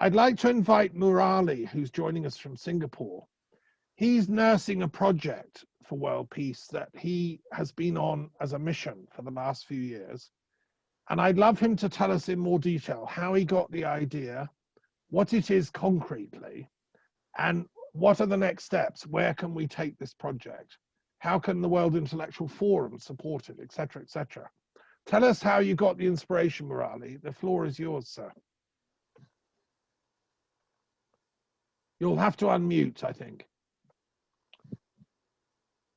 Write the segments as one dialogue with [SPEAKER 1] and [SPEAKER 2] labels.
[SPEAKER 1] I'd like to invite Murali, who's joining us from Singapore. He's nursing a project for world peace that he has been on as a mission for the last few years. And I'd love him to tell us in more detail how he got the idea, what it is concretely, and what are the next steps? Where can we take this project? How can the World Intellectual Forum support it, etc., etc.? Tell us how you got the inspiration, Murali. The floor is yours, sir. You'll have to unmute, I think.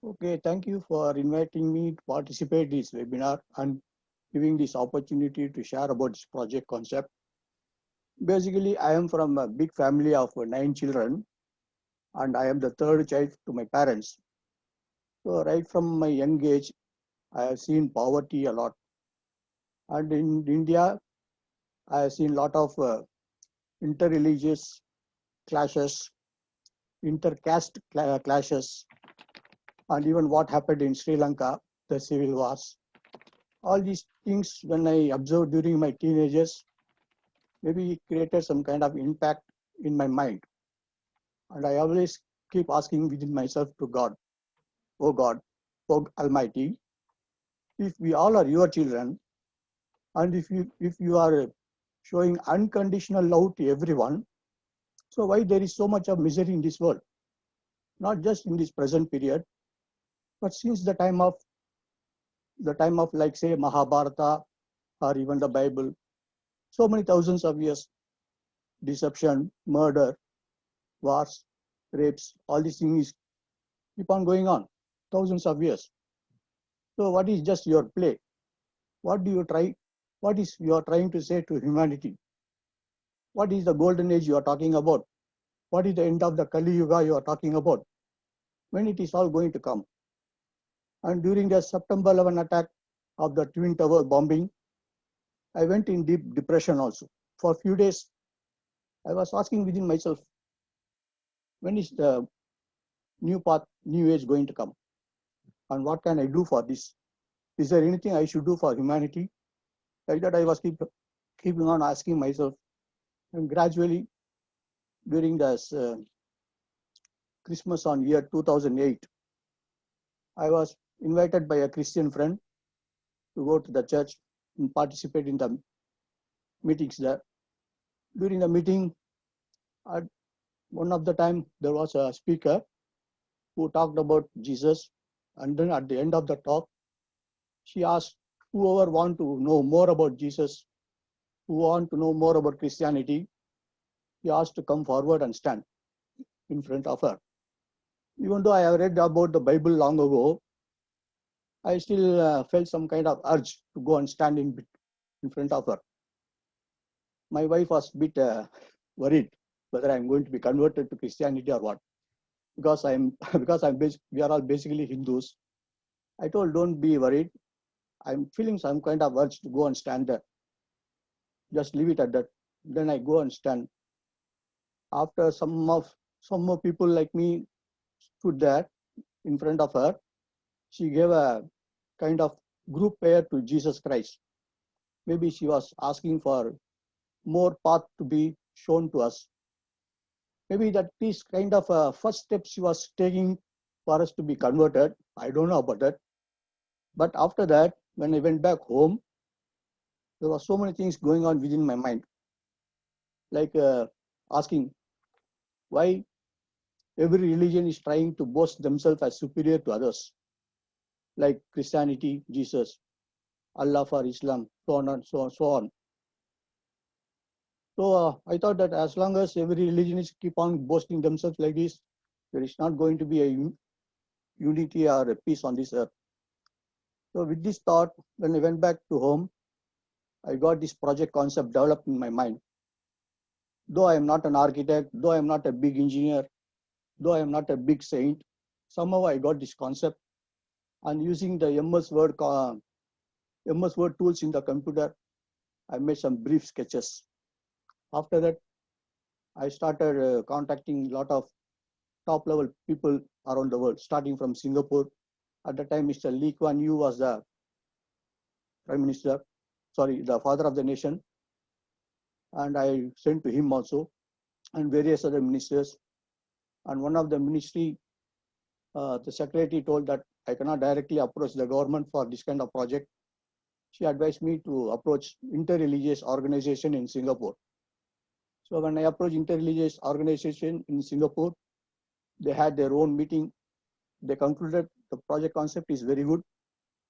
[SPEAKER 2] Okay, thank you for inviting me to participate in this webinar and giving this opportunity to share about this project concept. Basically, I am from a big family of 9 children, and I am the third child to my parents. So right from my young age, I have seen poverty a lot. And in India, I have seen a lot of inter-religious clashes, inter-caste clashes, and even what happened in Sri Lanka, the civil wars. All these things, when I observed during my teenagers, maybe it created some kind of impact in my mind. And I always keep asking within myself to God, oh God, oh Almighty, if we all are your children, and if you are showing unconditional love to everyone, so why there is so much of misery in this world? Not just in this present period, but since the time of like say Mahabharata or even the Bible, so many thousands of years, deception, murder, wars, rapes, all these things keep on going on, thousands of years. So what is just your play? What do you try? What is you are trying to say to humanity? What is the golden age you are talking about? What is the end of the Kali Yuga you are talking about? When it is all going to come? And during the September 11 attack of the Twin Tower bombing, I went in deep depression also. For a few days, I was asking within myself, when is the new path, new age going to come? And what can I do for this? Is there anything I should do for humanity? Like that I was keeping on asking myself. And gradually, during this Christmas on year 2008, I was invited by a Christian friend to go to the church and participate in the meetings there. During the meeting, at one of the time, there was a speaker who talked about Jesus. And then at the end of the talk, she asked whoever want to know more about Jesus, who want to know more about Christianity, he asked to come forward and stand in front of her. Even though I have read about the Bible long ago, I still felt some kind of urge to go and stand in front of her. My wife was a bit worried whether I'm going to be converted to Christianity or what, because we are all basically Hindus. I told, don't be worried. I'm feeling some kind of urge to go and stand there. Just leave it at that. Then I go and stand. After some more people like me stood there in front of her, she gave a kind of group prayer to Jesus Christ. Maybe she was asking for more path to be shown to us. Maybe that is kind of a first step she was taking for us to be converted. I don't know about that. But after that, when I went back home, there were so many things going on within my mind. Like asking why every religion is trying to boast themselves as superior to others, like Christianity, Jesus, Allah for Islam, so on and so on, so on. So I thought that as long as every religion is keep on boasting themselves like this, there is not going to be a unity or a peace on this earth. So with this thought, when I went back to home, I got this project concept developed in my mind. Though I am not an architect, though I am not a big engineer, though I am not a big saint, somehow I got this concept, and using the MS Word tools in the computer, I made some brief sketches. After that, I started contacting a lot of top level people around the world, starting from Singapore. At the time, Mr. Lee Kuan Yew was the Prime Minister, the father of the nation. and I sent to him also and various other ministers. And one of the ministry, the secretary told that I cannot directly approach the government for this kind of project. She advised me to approach interreligious organization in Singapore. So when I approached interreligious organization in Singapore, they had their own meeting. They concluded the project concept is very good,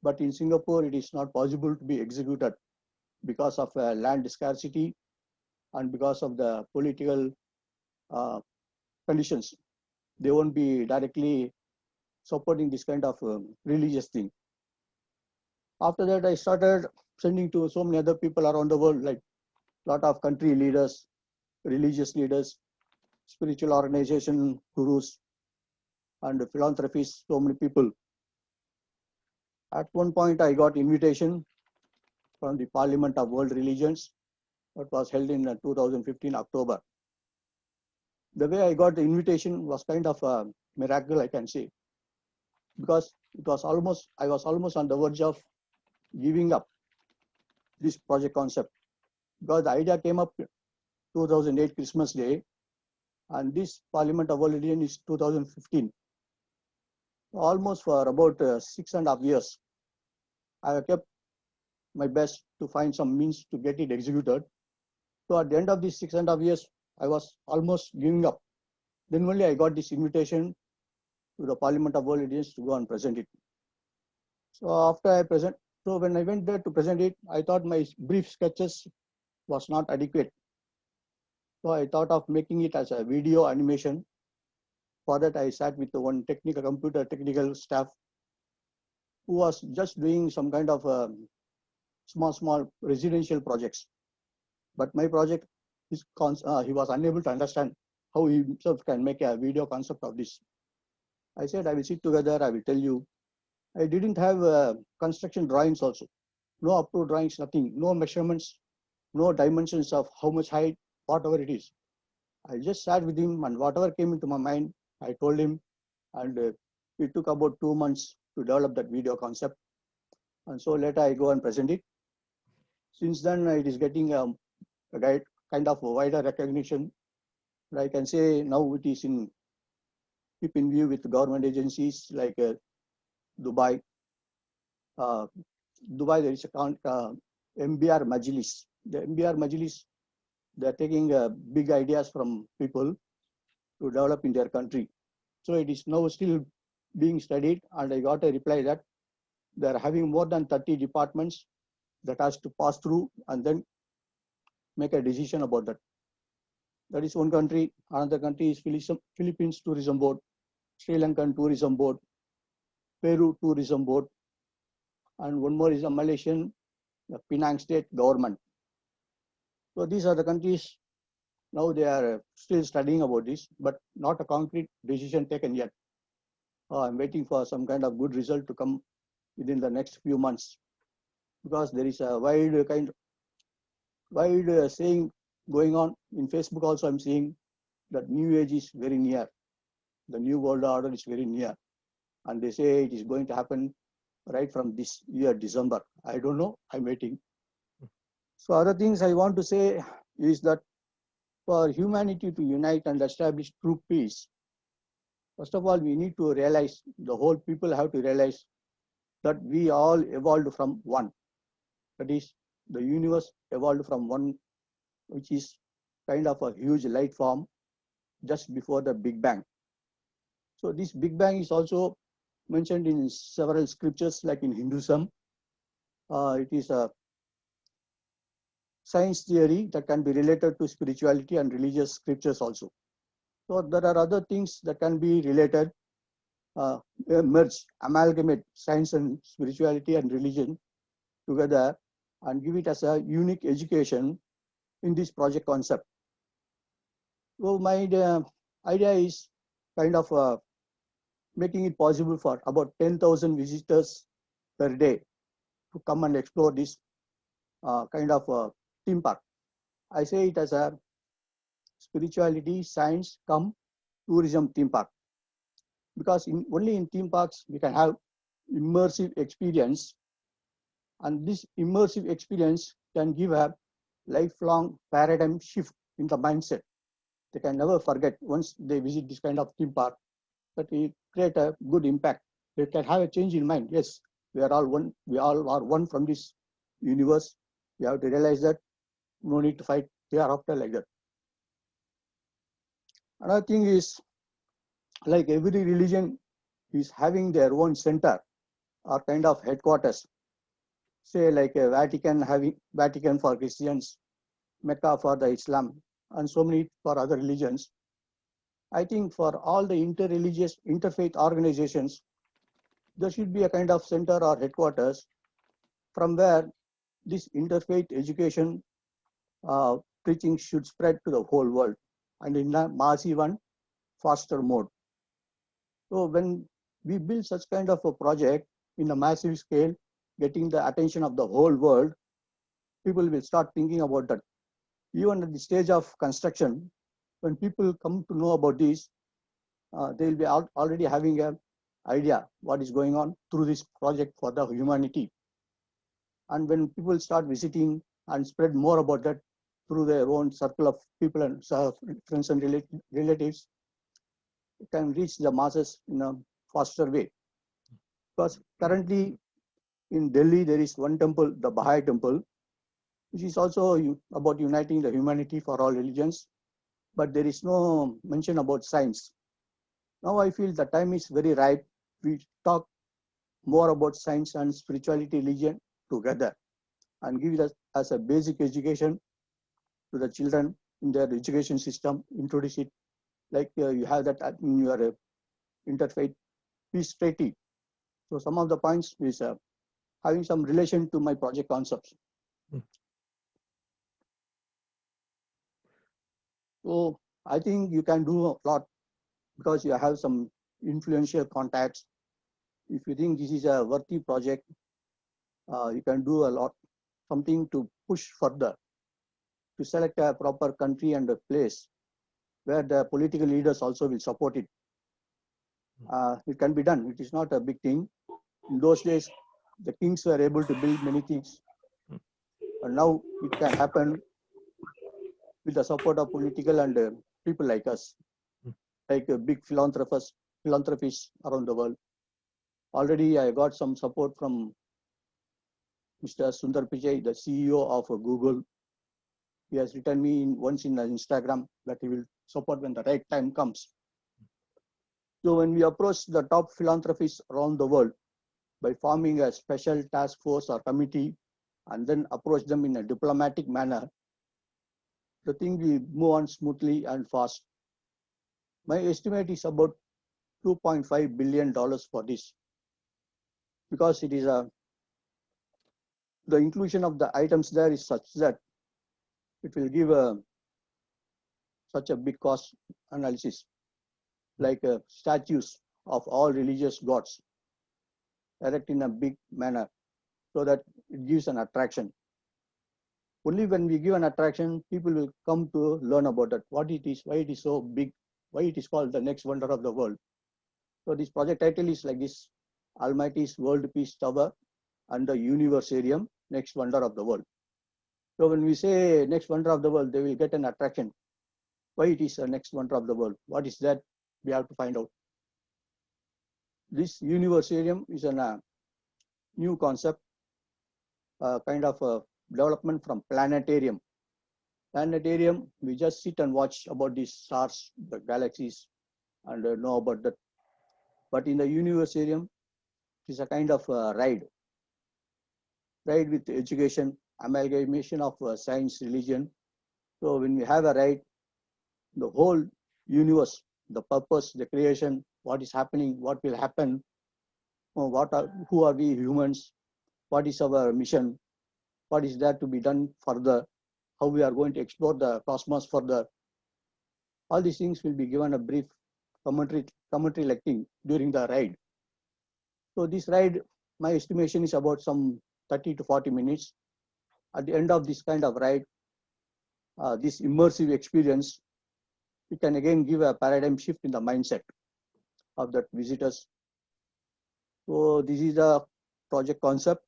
[SPEAKER 2] but in Singapore it is not possible to be executed because of land scarcity and because of the political conditions. They won't be directly supporting this kind of religious thing. After that, I started sending to so many other people around the world, like a lot of country leaders, religious leaders, spiritual organization gurus, and philanthropists, so many people. At one point, I got invitation from the Parliament of World Religions that was held in 2015 October. The way I got the invitation was kind of a miracle, I can say, because I was almost on the verge of giving up this project concept, because the idea came up 2008 Christmas Day, and this Parliament of World Religion is 2015. Almost for about 6.5 years, I have kept my best to find some means to get it executed. So at the end of these 6.5 years, I was almost giving up. Then only I got this invitation to the Parliament of World Religions to go and present it. So after I present, so when I went there to present it, I thought my brief sketches was not adequate. So I thought of making it as a video animation. For that, I sat with one technical staff who was just doing some kind of small residential projects. But my project, he was unable to understand how he himself can make a video concept of this. I said, I will sit together, I will tell you. I didn't have construction drawings also. No approved drawings, nothing, no measurements, no dimensions of how much height, whatever it is. I just sat with him, and whatever came into my mind, I told him, and it took about 2 months to develop that video concept. And so later I go and present it. Since then, it is getting a kind of a wider recognition. But I can say now it is keep in view with government agencies like Dubai. Dubai, there is a MBR Majlis. The MBR Majlis, they are taking big ideas from people to develop in their country. So it is now still being studied, and I got a reply that they are having more than 30 departments that has to pass through and then make a decision about that. That is one country. Another country is Philippines Tourism Board, Sri Lankan Tourism Board, Peru Tourism Board, and one more is a Malaysian, the Penang State Government. So these are the countries. Now they are still studying about this, but not a concrete decision taken yet. I'm waiting for some kind of good result to come within the next few months, because there is a wide saying going on in Facebook. Also, I'm seeing that New Age is very near. The New World Order is very near, and they say it is going to happen right from this year, December. I don't know. I'm waiting. So other things I want to say is that for humanity to unite and establish true peace, first of all, we need to realize, the whole people have to realize that we all evolved from one. That is, the universe evolved from one, which is kind of a huge light form just before the Big Bang. So this Big Bang is also mentioned in several scriptures, like in Hinduism. It is a science theory that can be related to spirituality and religious scriptures also. So there are other things that can be related, merge, amalgamate science and spirituality and religion together and give it as a unique education in this project concept. So my idea is kind of making it possible for about 10,000 visitors per day to come and explore this kind of theme park. I say it as a spirituality, science, come tourism theme park, because only in theme parks we can have immersive experience, and this immersive experience can give a lifelong paradigm shift in the mindset. They can never forget once they visit this kind of theme park that will create a good impact. They can have a change in mind. Yes, we are all one. We all are one from this universe. We have to realize that no need to fight hereafter like that. Another thing is like every religion is having their own center or kind of headquarters. Say like a Vatican having Vatican for Christians, Mecca for the Islam, and so many for other religions. I think for all the interreligious interfaith organizations, there should be a kind of center or headquarters from where this interfaith education preaching should spread to the whole world and in a massive and faster mode. So when we build such kind of a project in a massive scale, getting the attention of the whole world, people will start thinking about that. Even at the stage of construction, when people come to know about this, they will be already having an idea what is going on through this project for the humanity. And when people start visiting and spread more about that through their own circle of people and friends and relatives, it can reach the masses in a faster way. Because currently in Delhi, there is one temple, the Baha'i temple, which is also about uniting the humanity for all religions, but there is no mention about science. Now I feel the time is very ripe. We talk more about science and spirituality, religion together and give it as a basic education to the children in their education system, introduce it like you have that in your interfaith peace treaty. So some of the points is having some relation to my project concepts. So I think you can do a lot because you have some influential contacts. If you think this is a worthy project, you can do a lot, something to push further, to select a proper country and a place where the political leaders also will support it. It can be done. It is not a big thing. In those days, the kings were able to build many things. And now it can happen with the support of political and people like us, like big philanthropists around the world. Already I got some support from Mr. Sundar Pichai, the CEO of Google. He has written me once in Instagram that he will support when the right time comes. So when we approach the top philanthropists around the world by forming a special task force or committee and then approach them in a diplomatic manner, the thing will move on smoothly and fast. My estimate is about $2.5 billion for this because it is the inclusion of the items there is such that it will give such a big cost analysis, like statues of all religious gods erect in a big manner so that it gives an attraction. Only when we give an attraction, people will come to learn about that, what it is, why it is so big, why it is called the next wonder of the world. So this project title is like this: Almighty's World Peace Tower and the Universarium, next wonder of the world. So when we say next wonder of the world, they will get an attraction. Why it is a next wonder of the world? What is that? We have to find out. This Universarium is a new concept, kind of a development from planetarium. Planetarium, we just sit and watch about these stars, the galaxies, and know about that. But in the Universarium, it is a kind of ride with education, amalgamation of science, religion. So when we have a ride, the whole universe, the purpose, the creation, what is happening, what will happen, who are we humans, what is our mission, what is there to be done further, how we are going to explore the cosmos further. All these things will be given a brief commentary like thing during the ride. So this ride, my estimation is about some 30 to 40 minutes. At the end of this kind of ride, this immersive experience, it can again give a paradigm shift in the mindset of the visitors. So this is the project concept.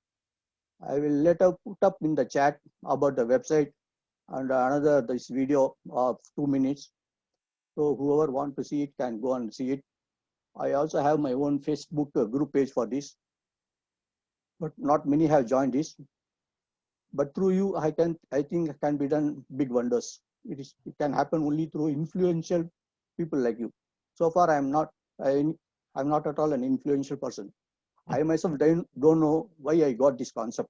[SPEAKER 2] I will later put up in the chat about the website and another this video of 2 minutes. So whoever want to see it can go and see it. I also have my own Facebook group page for this, but not many have joined this. But through you, I think can be done big wonders. It can happen only through influential people like you. So far, I'm not at all an influential person. I myself don't know why I got this concept.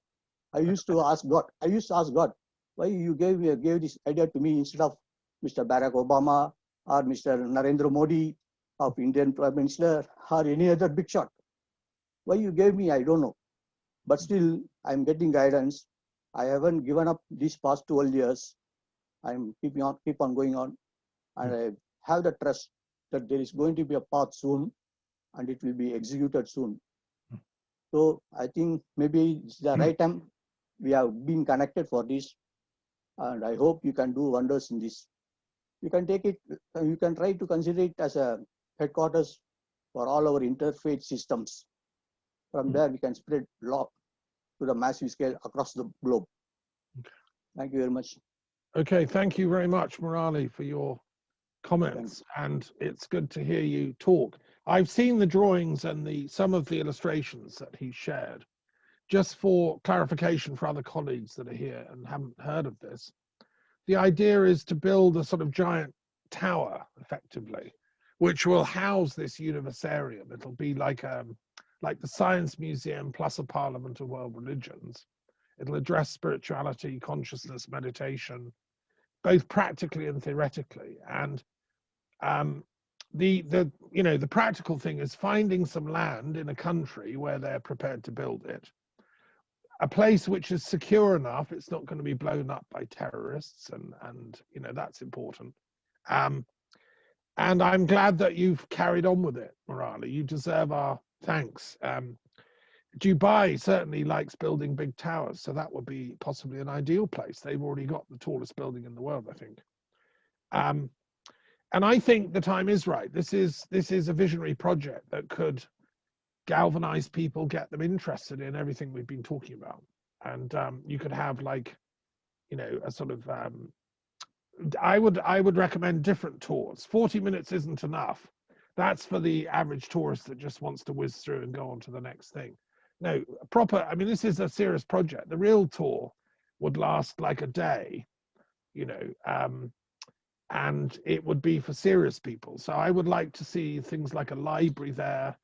[SPEAKER 2] I used to ask God, why you gave this idea to me instead of Mr. Barack Obama or Mr. Narendra Modi of Indian Prime Minister or any other big shot. Why you gave me, I don't know. But still, I'm getting guidance. I haven't given up these past 12 years. I'm keep on going on. And I have the trust that there is going to be a path soon and it will be executed soon. So I think maybe it's the right time we have been connected for this. And I hope you can do wonders in this. You can take it, you can try to consider it as a headquarters for all our interfaith systems. From there, we can spread law to the massive scale across the globe. Thank you very much.
[SPEAKER 1] Okay, thank you very much, Murali, for your comments, and it's good to hear you talk. I've seen the drawings and some of the illustrations that he shared. Just for clarification for other colleagues that are here and haven't heard of this, the idea is to build a sort of giant tower, effectively, which will house this universarium. It'll be like the Science Museum plus a Parliament of World Religions. It'll address spirituality, consciousness, meditation, both practically and theoretically. And the practical thing is finding some land in a country where they're prepared to build it. A place which is secure enough, it's not going to be blown up by terrorists, and that's important. And I'm glad that you've carried on with it, Murali. You deserve our thanks. Dubai certainly likes building big towers, so that would be possibly an ideal place. They've already got the tallest building in the world, I think. And I think the time is right. This is a visionary project that could galvanize people, get them interested in everything we've been talking about. And you could have a sort of I would recommend different tours. 40 minutes isn't enough. That's for the average tourist that just wants to whiz through and go on to the next thing. No, this is a serious project. The real tour would last like a day, and it would be for serious people. So I would like to see things like a library there.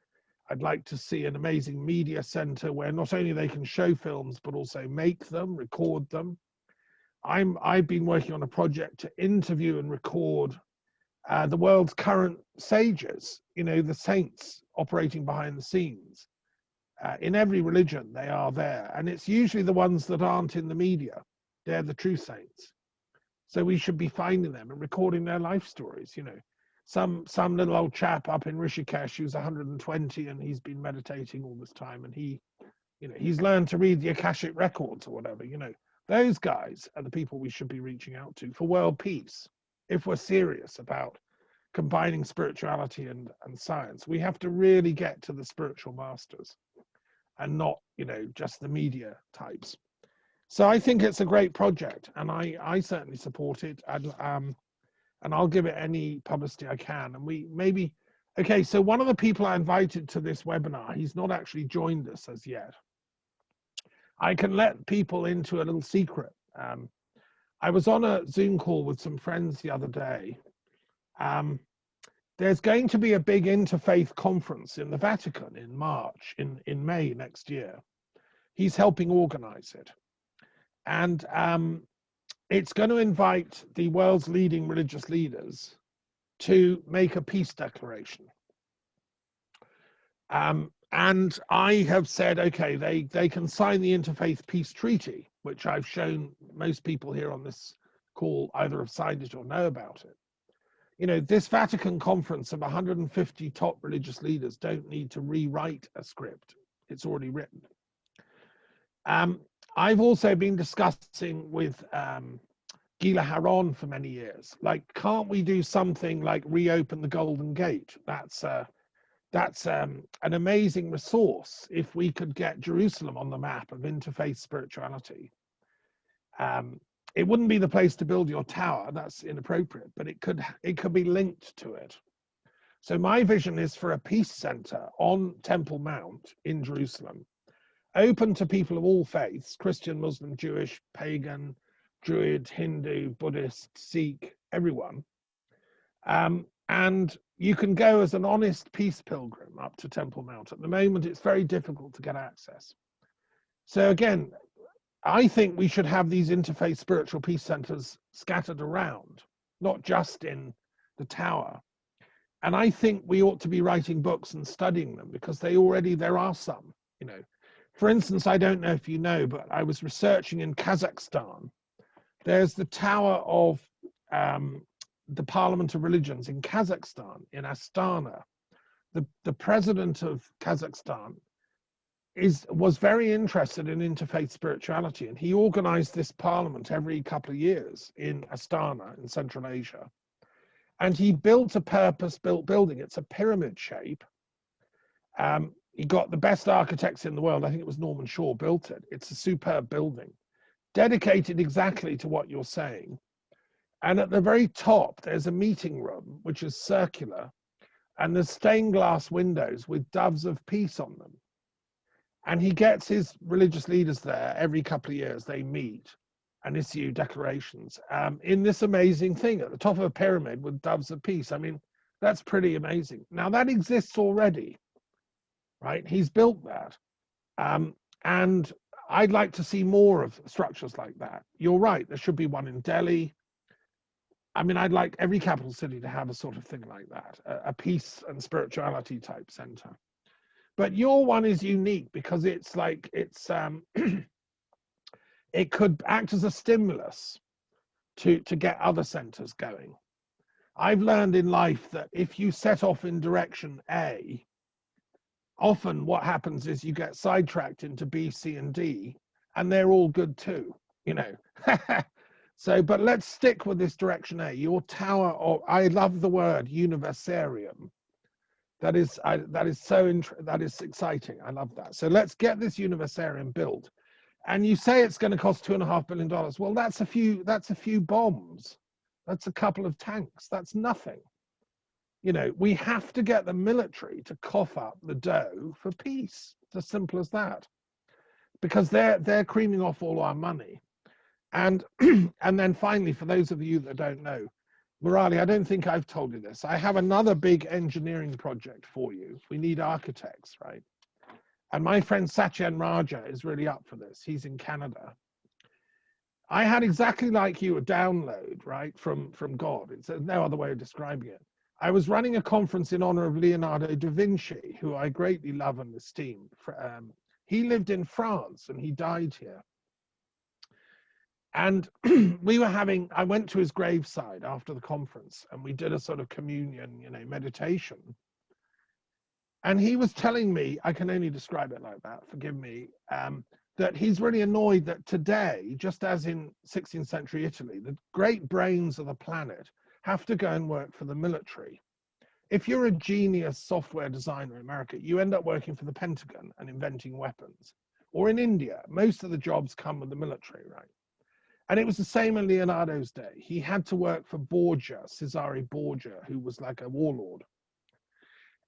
[SPEAKER 1] I'd like to see an amazing media center where not only they can show films, but also make them, record them. I've been working on a project to interview and record the world's current sages, the saints operating behind the scenes. In every religion, they are there. And it's usually the ones that aren't in the media. They're the true saints. So we should be finding them and recording their life stories, Some little old chap up in Rishikesh who's 120 and he's been meditating all this time, and he's learned to read the Akashic records or whatever, Those guys are the people we should be reaching out to for world peace. If we're serious about combining spirituality and science, we have to really get to the spiritual masters and not, just the media types. So I think it's a great project, and I certainly support it. And I'll give it any publicity I can. And so one of the people I invited to this webinar, he's not actually joined us as yet. I can let people into a little secret. I was on a Zoom call with some friends the other day. There's going to be a big interfaith conference in the Vatican in March, in May next year. He's helping organize it. And it's going to invite the world's leading religious leaders to make a peace declaration. And I have said, okay, they can sign the Interfaith Peace Treaty, which I've shown most people here on this call either have signed it or know about it. This Vatican conference of 150 top religious leaders don't need to rewrite a script. It's already written. I've also been discussing with Gila Haron for many years, can't we do something like reopen the Golden Gate? That's an amazing resource if we could get Jerusalem on the map of interfaith spirituality. It wouldn't be the place to build your tower, that's inappropriate, but it could be linked to it. So my vision is for a peace center on Temple Mount in Jerusalem, open to people of all faiths, Christian, Muslim, Jewish, pagan, Druid, Hindu, Buddhist, Sikh, everyone. And you can go as an honest peace pilgrim up to Temple Mount. At the moment, it's very difficult to get access. So again, I think we should have these interfaith spiritual peace centers scattered around, not just in the tower. And I think we ought to be writing books and studying them, because there are some, you know. For instance, I don't know if you know, but I was researching in Kazakhstan. There's the Tower of the Parliament of Religions in Kazakhstan, in Astana. The president of Kazakhstan was very interested in interfaith spirituality, and he organized this parliament every couple of years in Astana in Central Asia. And he built a purpose-built building. It's a pyramid shape. He got the best architects in the world. I think it was Norman Shaw built it. It's a superb building, dedicated exactly to what you're saying. And at the very top, there's a meeting room, which is circular, and there's stained glass windows with doves of peace on them. And he gets his religious leaders there every couple of years. They meet and issue declarations in this amazing thing at the top of a pyramid with doves of peace. I mean, that's pretty amazing. Now, that exists already, right? He's built that. And I'd like to see more of structures like that. You're right, there should be one in Delhi. I mean, I'd like every capital city to have a sort of thing like that, a peace and spirituality type center. But your one is unique because it could act as a stimulus to get other centers going. I've learned in life that if you set off in direction A, often what happens is you get sidetracked into B, C, and D, and they're all good too, you know. So, but let's stick with this direction A. Your tower, or I love the word universarium. That is exciting. I love that. So let's get this universarium built. And you say it's going to cost $2.5 billion. Well, that's a few bombs. That's a couple of tanks. That's nothing. You know, we have to get the military to cough up the dough for peace. It's as simple as that. Because they're creaming off all our money. And and then finally, for those of you that don't know, Murali, I don't think I've told you this. I have another big engineering project for you. We need architects, right? And my friend Satyen Raja is really up for this. He's in Canada. I had exactly like you a download, right, from God. It's no other way of describing it. I was running a conference in honor of Leonardo da Vinci, who I greatly love and esteem. He lived in France and he died here. And I went to his graveside after the conference and we did a sort of communion, you know, meditation. And he was telling me, I can only describe it like that, forgive me, that he's really annoyed that today, just as in 16th century Italy, the great brains of the planet have to go and work for the military. If you're a genius software designer in America, you end up working for the Pentagon and inventing weapons. Or in India, most of the jobs come with the military, right? And it was the same in Leonardo's day. He had to work for Borgia, Cesare Borgia, who was like a warlord.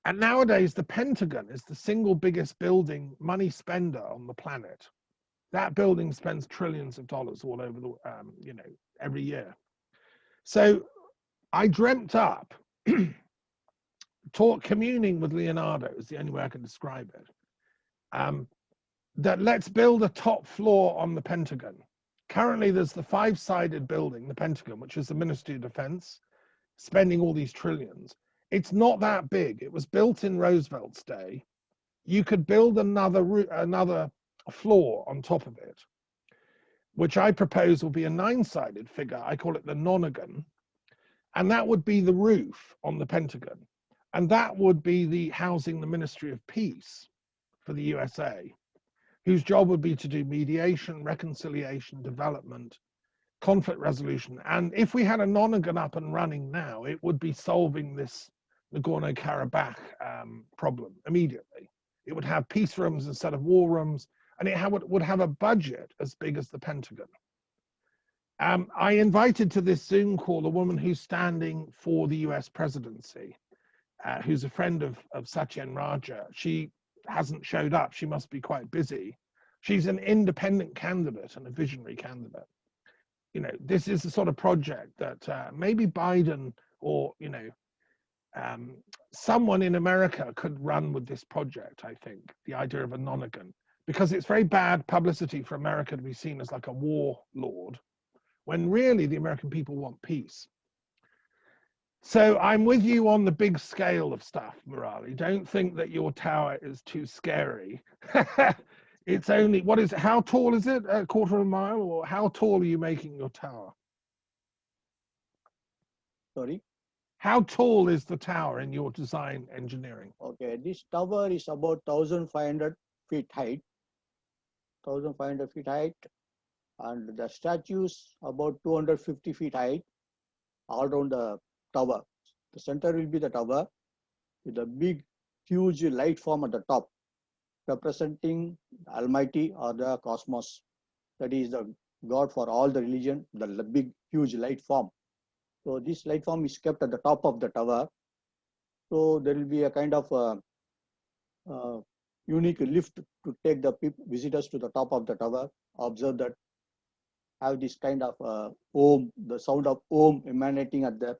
[SPEAKER 1] And nowadays, the Pentagon is the single biggest building money spender on the planet. That building spends trillions of dollars all over the, you know, every year. So I dreamt up, communing with Leonardo is the only way I can describe it, that let's build a top floor on the Pentagon. Currently, there's the five-sided building, the Pentagon, which is the Ministry of Defense, spending all these trillions. It's not that big. It was built in Roosevelt's day. You could build another floor on top of it, which I propose will be a nine-sided figure. I call it the nonagon. And that would be the roof on the Pentagon. And that would be the housing the Ministry of Peace for the USA, whose job would be to do mediation, reconciliation, development, conflict resolution. And if we had a nonagon up and running now, it would be solving this Nagorno-Karabakh problem immediately. It would have peace rooms instead of war rooms, and it would have a budget as big as the Pentagon. I invited to this Zoom call a woman who's standing for the US presidency, who's a friend of Satyen Raja. She hasn't showed up. She must be quite busy. She's an independent candidate and a visionary candidate. You know, this is the sort of project that maybe Biden or, someone in America could run with this project, I think, the idea of a nonagon, because it's very bad publicity for America to be seen as like a warlord, when really the American people want peace. So I'm with you on the big scale of stuff, Murali. Don't think that your tower is too scary. It's only, what is it? How tall is it? A quarter of a mile? Or how tall are you making your tower?
[SPEAKER 2] Sorry?
[SPEAKER 1] How tall is the tower in your design engineering?
[SPEAKER 2] Okay, this tower is about 1,500 feet height. 1,500 feet height. And the statues about 250 feet height all around the tower. The center will be the tower with a big, huge light form at the top, representing the Almighty or the cosmos. That is the God for all the religion, the big, huge light form. So this light form is kept at the top of the tower. So there will be a kind of unique lift to take the visitors to the top of the tower. Observe that, have this kind of om, the sound of om emanating at the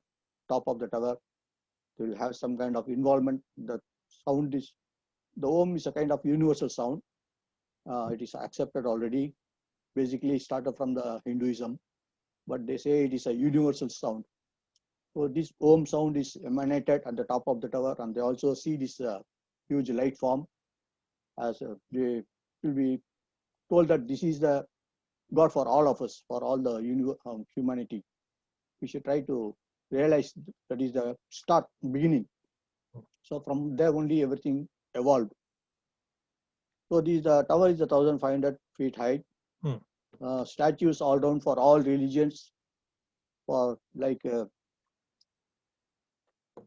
[SPEAKER 2] top of the tower. They will have some kind of involvement. The sound is, the om is a kind of universal sound. It is accepted already. Basically started from the Hinduism, but they say it is a universal sound. So this om sound is emanated at the top of the tower, and they also see this huge light form, as they will be told that this is the God for all of us, for all the humanity. We should try to realize that is the start, beginning. So from there only everything evolved. So this tower is 1,500 feet height. Statues all down for all religions. For like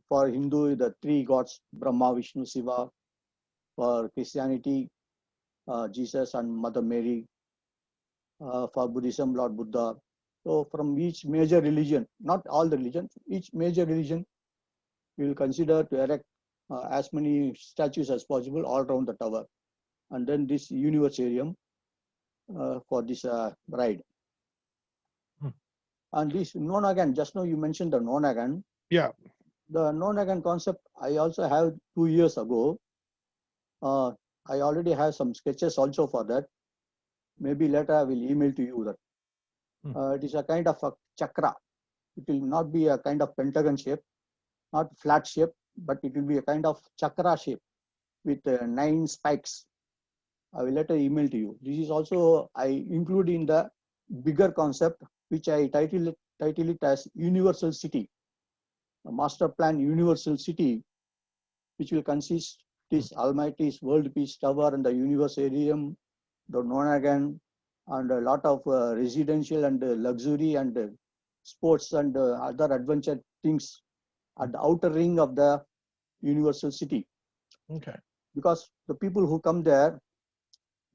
[SPEAKER 2] for Hindu, the three gods, Brahma, Vishnu, Shiva. For Christianity, Jesus and Mother Mary. For Buddhism, Lord Buddha. So from each major religion, not all the religions, each major religion, we will consider to erect as many statues as possible all around the tower. And then this universarium for this ride. And this nonagon, just now you mentioned the nonagon.
[SPEAKER 1] Yeah.
[SPEAKER 2] The nonagon concept I also have 2 years ago. I already have some sketches also for that. Maybe later I will email to you that. It is a kind of a chakra. It will not be a kind of pentagon shape, not flat shape, but it will be a kind of chakra shape with 9 spikes. I will later email to you. This is also I include in the bigger concept, which I title it as Universal City, a master plan universal city, which will consist this Almighty's World Peace Tower and the Universarium, the nonagon, and a lot of residential and luxury and sports and other adventure things at the outer ring of the universal city.
[SPEAKER 1] Okay.
[SPEAKER 2] Because the people who come there,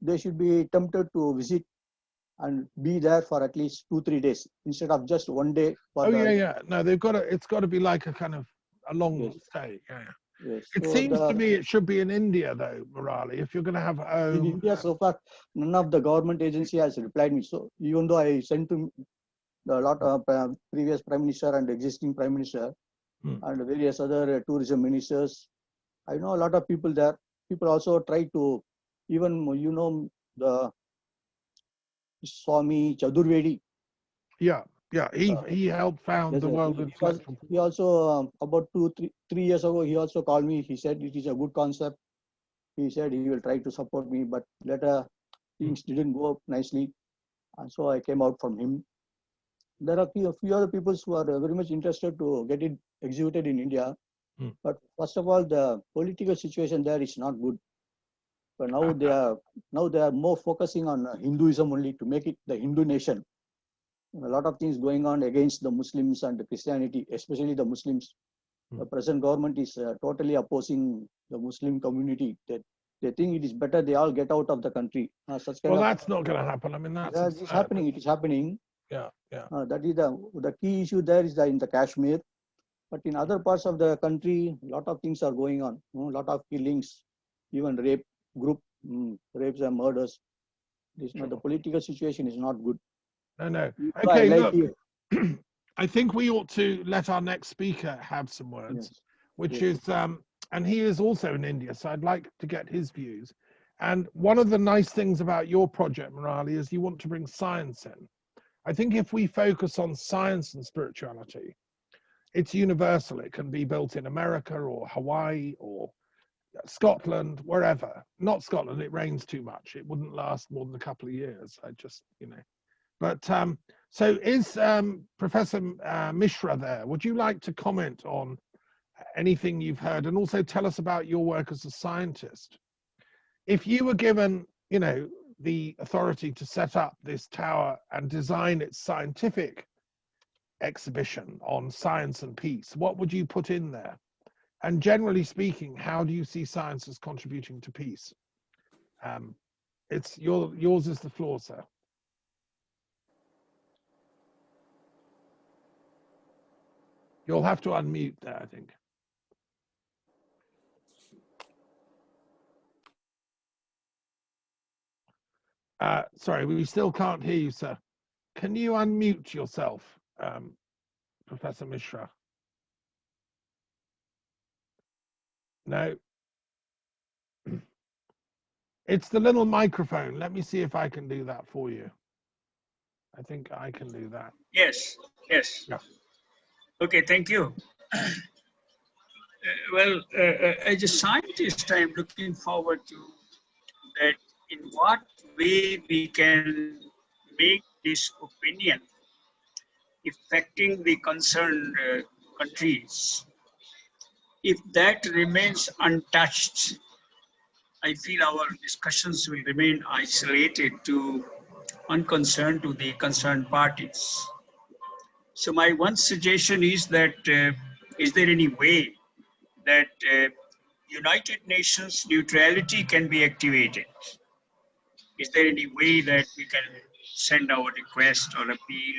[SPEAKER 2] they should be tempted to visit and be there for at least 2-3 days instead of just 1 day. For
[SPEAKER 1] yeah. No, they've got to. It's got to be like a kind of a long stay. Yeah.
[SPEAKER 2] Yes.
[SPEAKER 1] It
[SPEAKER 2] So
[SPEAKER 1] seems to me it should be in India though, Murali. If you're going to have
[SPEAKER 2] in India, so far, none of the government agency has replied me. So even though I sent to a lot of previous prime minister and existing prime minister and various other tourism ministers, I know a lot of people there. People also try to, even the Swami Chadurvedi.
[SPEAKER 1] Yeah. He helped found the World Intellectual.
[SPEAKER 2] He also about 2-3 years ago, he also called me. He said it is a good concept. He said he will try to support me, but later things didn't go up nicely, and so I came out from him. There are a few other people who are very much interested to get it exhibited in India, but first of all, the political situation there is not good. But now they are more focusing on Hinduism only to make it the Hindu nation. A lot of things going on against the Muslims and the Christianity, especially the Muslims. The present government is totally opposing the Muslim community. They think it is better they all get out of the country.
[SPEAKER 1] Well, that's not going to happen. I mean,
[SPEAKER 2] it is happening. It is happening.
[SPEAKER 1] Yeah, yeah.
[SPEAKER 2] That is the key issue there is in the Kashmir. But in other parts of the country, a lot of things are going on. A lot of killings, even rape, group rapes and murders. The political situation is not good.
[SPEAKER 1] No, no.
[SPEAKER 2] So I
[SPEAKER 1] Okay,
[SPEAKER 2] like
[SPEAKER 1] look, I think we ought to let our next speaker have some words,
[SPEAKER 2] yes,
[SPEAKER 1] which
[SPEAKER 2] yes,
[SPEAKER 1] is, and he is also in India, so I'd like to get his views. And one of the nice things about your project, Murali, is you want to bring science in. I think if we focus on science and spirituality, it's universal. It can be built in America or Hawaii or Scotland, wherever. Not Scotland, it rains too much. It wouldn't last more than a couple of years. I just, But so is Professor Mishra there? Would you like to comment on anything you've heard and also tell us about your work as a scientist? If you were given, the authority to set up this tower and design its scientific exhibition on science and peace, what would you put in there? And generally speaking, how do you see science as contributing to peace? It's yours is the floor, sir. You'll have to unmute there, I think. Sorry, we still can't hear you, sir. Can you unmute yourself, Professor Mishra? No. It's the little microphone. Let me see if I can do that for you. I think I can do that.
[SPEAKER 3] Yes, yes.
[SPEAKER 1] Yeah.
[SPEAKER 3] Okay, thank you. Well, as a scientist, I'm looking forward to that in what way we can make this opinion affecting the concerned countries. If that remains untouched, I feel our discussions will remain isolated to unconcerned to the concerned parties. So my one suggestion is that is there any way that United Nations neutrality can be activated? Is there any way that we can send our request or appeal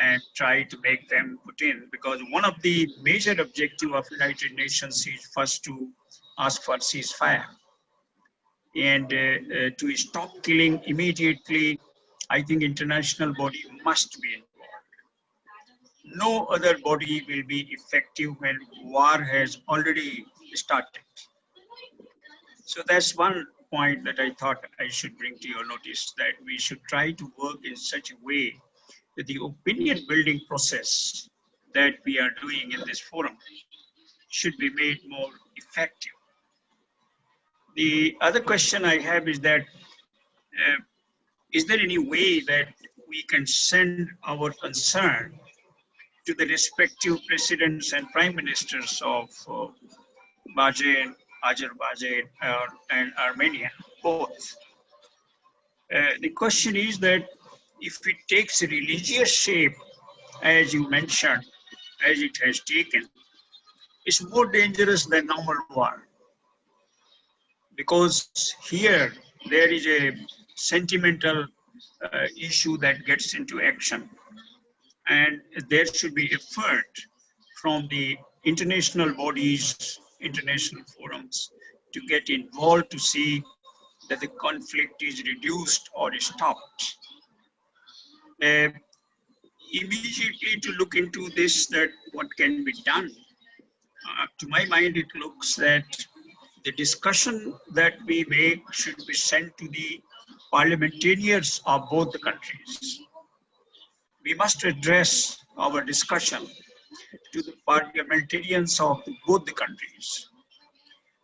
[SPEAKER 3] and try to make them put in? Because one of the major objectives of United Nations is first to ask for ceasefire and to stop killing immediately. I think international body must be involved. No other body will be effective when war has already started. So that's one point that I thought I should bring to your notice, that we should try to work in such a way that the opinion building process that we are doing in this forum should be made more effective. The other question I have is that, is there any way that we can send our concern to the respective presidents and prime ministers of Bahrain, Azerbaijan, and Armenia, both? The question is that if it takes a religious shape, as you mentioned, as it has taken, it's more dangerous than normal war. Because here there is a sentimental issue that gets into action. And there should be effort from the international bodies, international forums, to get involved to see that the conflict is reduced or stopped. Immediately to look into this, that what can be done. To my mind, it looks that the discussion that we make should be sent to the parliamentarians of both the countries. We must address our discussion to the parliamentarians of both the countries.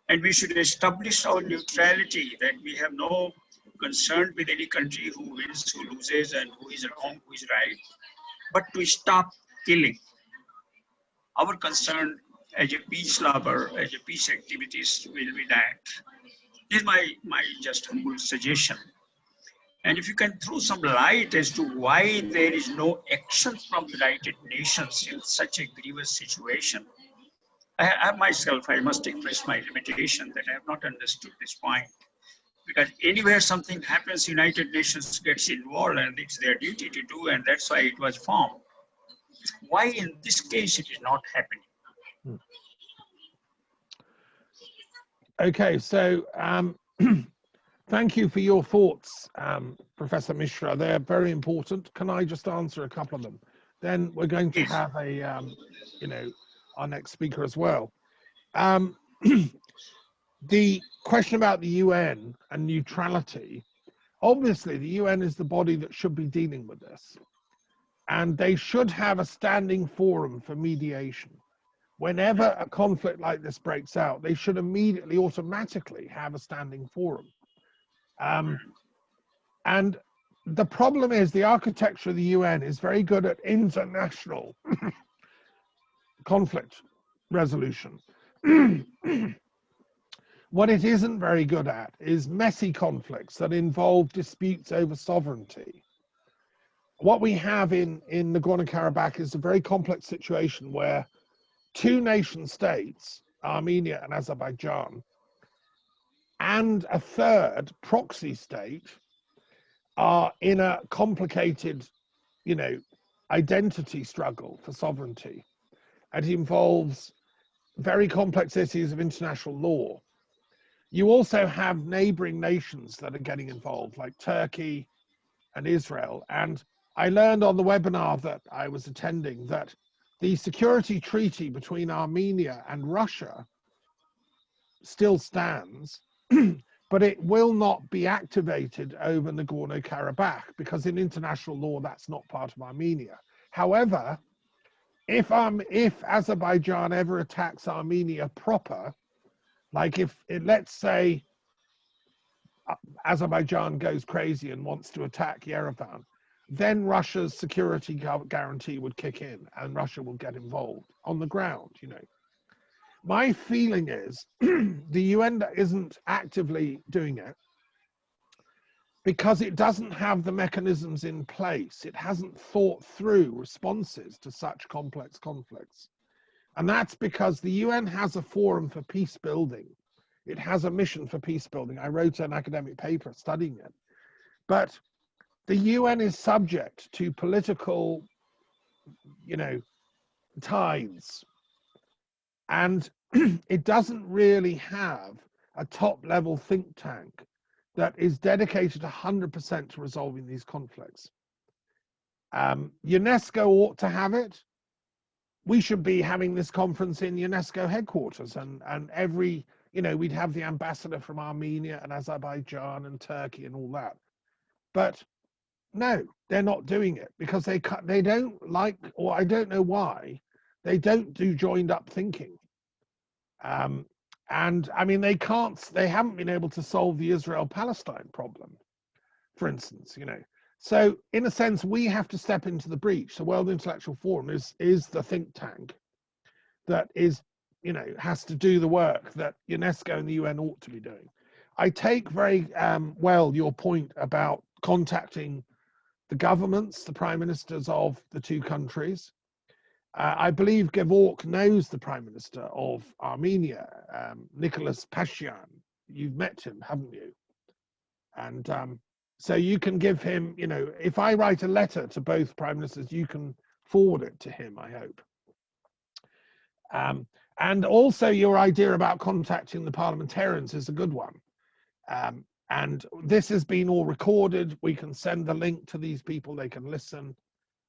[SPEAKER 3] And we should establish our neutrality, that we have no concern with any country who wins, who loses, and who is wrong, who is right, but to stop killing. Our concern as a peace lover, as a peace activist, will be that. This is my just humble suggestion. And if you can throw some light as to why there is no action from the United Nations in such a grievous situation. I myself, I must express my limitation that I have not understood this point. Because anywhere something happens, United Nations gets involved and it's their duty to do, and that's why it was formed. Why in this case it is not happening?
[SPEAKER 1] Okay, so thank you for your thoughts, Professor Mishra. They're very important. Can I just answer a couple of them? Then we're going to have a, our next speaker as well. The question about the UN and neutrality, obviously the UN is the body that should be dealing with this. And they should have a standing forum for mediation. Whenever a conflict like this breaks out, they should immediately, automatically have a standing forum. And the problem is the architecture of the UN is very good at international conflict resolution. What it isn't very good at is messy conflicts that involve disputes over sovereignty. What we have in Nagorno-Karabakh is a very complex situation where two nation states, Armenia and Azerbaijan, and a third proxy state are in a complicated, identity struggle for sovereignty. It involves very complex issues of international law. You also have neighboring nations that are getting involved, like Turkey and Israel. And I learned on the webinar that I was attending that the security treaty between Armenia and Russia still stands, but it will not be activated over Nagorno-Karabakh because in international law, that's not part of Armenia. However, if Azerbaijan ever attacks Armenia proper, like let's say Azerbaijan goes crazy and wants to attack Yerevan, then Russia's security guarantee would kick in and Russia will get involved on the ground, My feeling is the UN isn't actively doing it because it doesn't have the mechanisms in place. It hasn't thought through responses to such complex conflicts. And that's because the UN has a forum for peace building. It has a mission for peace building. I wrote an academic paper studying it. But the UN is subject to political, tides. And it doesn't really have a top-level think tank that is dedicated 100% to resolving these conflicts. UNESCO ought to have it. We should be having this conference in UNESCO headquarters, and every, we'd have the ambassador from Armenia and Azerbaijan and Turkey and all that. But no, they're not doing it because they don't like, or I don't know why, they don't do joined up thinking. And I mean, they haven't been able to solve the Israel-Palestine problem, for instance, So in a sense, we have to step into the breach. The World Intellectual Forum is the think tank that is, has to do the work that UNESCO and the UN ought to be doing. I take very well your point about contacting the governments, the prime ministers of the two countries. I believe Gevork knows the Prime Minister of Armenia, Nicholas Pashinyan. You've met him, haven't you? And so you can give him, if I write a letter to both Prime Ministers, you can forward it to him, I hope. And also your idea about contacting the parliamentarians is a good one. And this has been all recorded. We can send the link to these people, they can listen.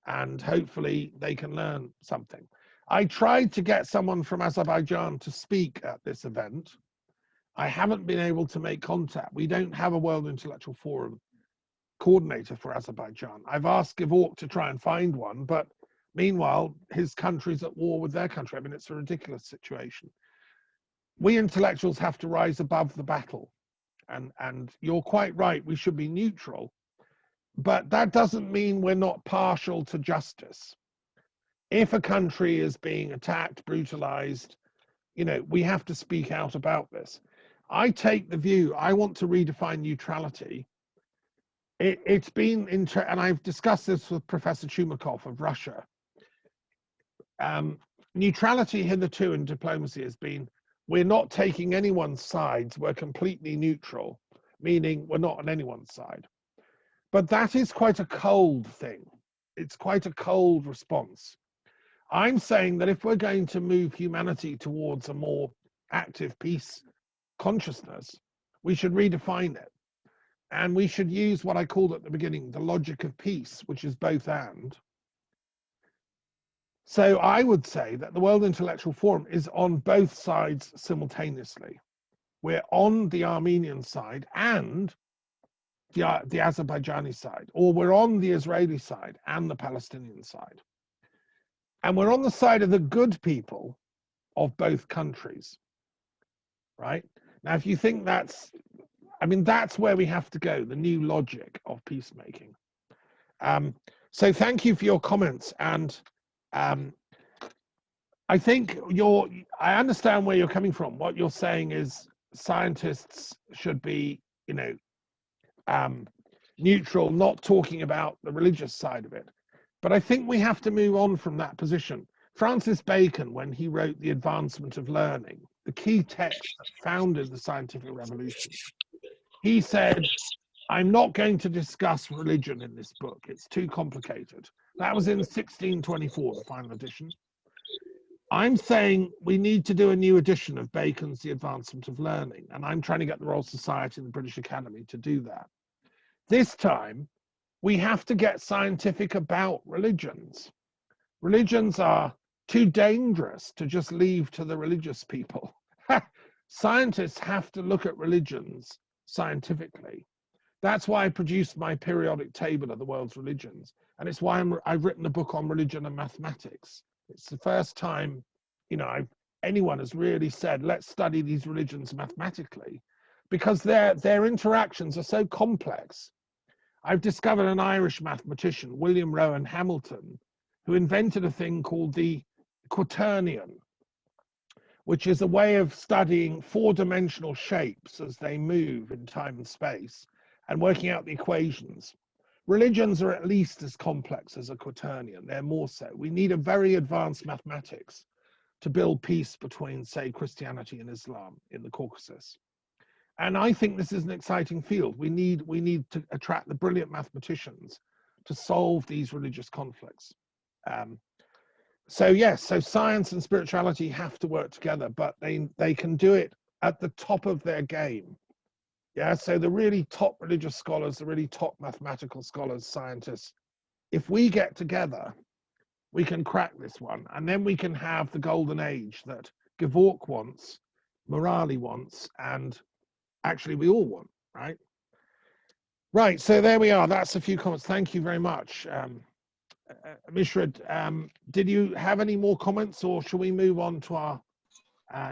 [SPEAKER 1] And hopefully they can learn something. I tried to get someone from Azerbaijan to speak at this event. I haven't been able to make contact. We don't have a World Intellectual Forum coordinator for Azerbaijan. I've asked Gevork to try and find one, but meanwhile, his country's at war with their country. I mean, it's a ridiculous situation. We intellectuals have to rise above the battle. And you're quite right, we should be neutral. But that doesn't mean we're not partial to justice. If a country is being attacked, brutalized, we have to speak out about this. I take the view, I want to redefine neutrality. It's been, and I've discussed this with Professor Chumakov of Russia. Neutrality hitherto in diplomacy has been, we're not taking anyone's sides, we're completely neutral. meaning we're not on anyone's side. But that is quite a cold thing. It's quite a cold response. I'm saying that if we're going to move humanity towards a more active peace consciousness, we should redefine it. And we should use what I called at the beginning, the logic of peace, which is both and. So I would say that the World Intellectual Forum is on both sides simultaneously. We're on the Armenian side and the Azerbaijani side, or we're on the Israeli side and the Palestinian side. And we're on the side of the good people of both countries, right? Now, if you think that's, I mean, that's where we have to go, the new logic of peacemaking. So thank you for your comments. And I think I understand where you're coming from. What you're saying is scientists should be, you know, neutral, not talking about the religious side of it. But I think we have to move on from that position. Francis Bacon, when he wrote The Advancement of Learning, the key text that founded the scientific revolution, he said, I'm not going to discuss religion in this book. It's too complicated. That was in 1624, the final edition. I'm saying we need to do a new edition of Bacon's The Advancement of Learning, and I'm trying to get the Royal Society and the British Academy to do that. This time, we have to get scientific about religions. Religions are too dangerous to just leave to the religious people. Scientists have to look at religions scientifically. That's why I produced my periodic table of the world's religions. And it's why I've written a book on religion and mathematics. It's the first time, you know, anyone has really said, let's study these religions mathematically, because their interactions are so complex. I've discovered an Irish mathematician, William Rowan Hamilton, who invented a thing called the quaternion, which is a way of studying four-dimensional shapes as they move in time and space and working out the equations. Religions are at least as complex as a quaternion, they're more so. We need a very advanced mathematics to build peace between, say, Christianity and Islam in the Caucasus. And I think this is an exciting field. We need to attract the brilliant mathematicians to solve these religious conflicts. So yes, so science and spirituality have to work together, but they can do it at the top of their game. Yeah, so the really top religious scholars, the really top mathematical scholars, scientists, if we get together, we can crack this one. And then we can have the golden age that Gevork wants, Morali wants, and actually we all want, right? Right, so there we are. That's a few comments. Thank you very much. Mishra, did you have any more comments, or shall we move on to our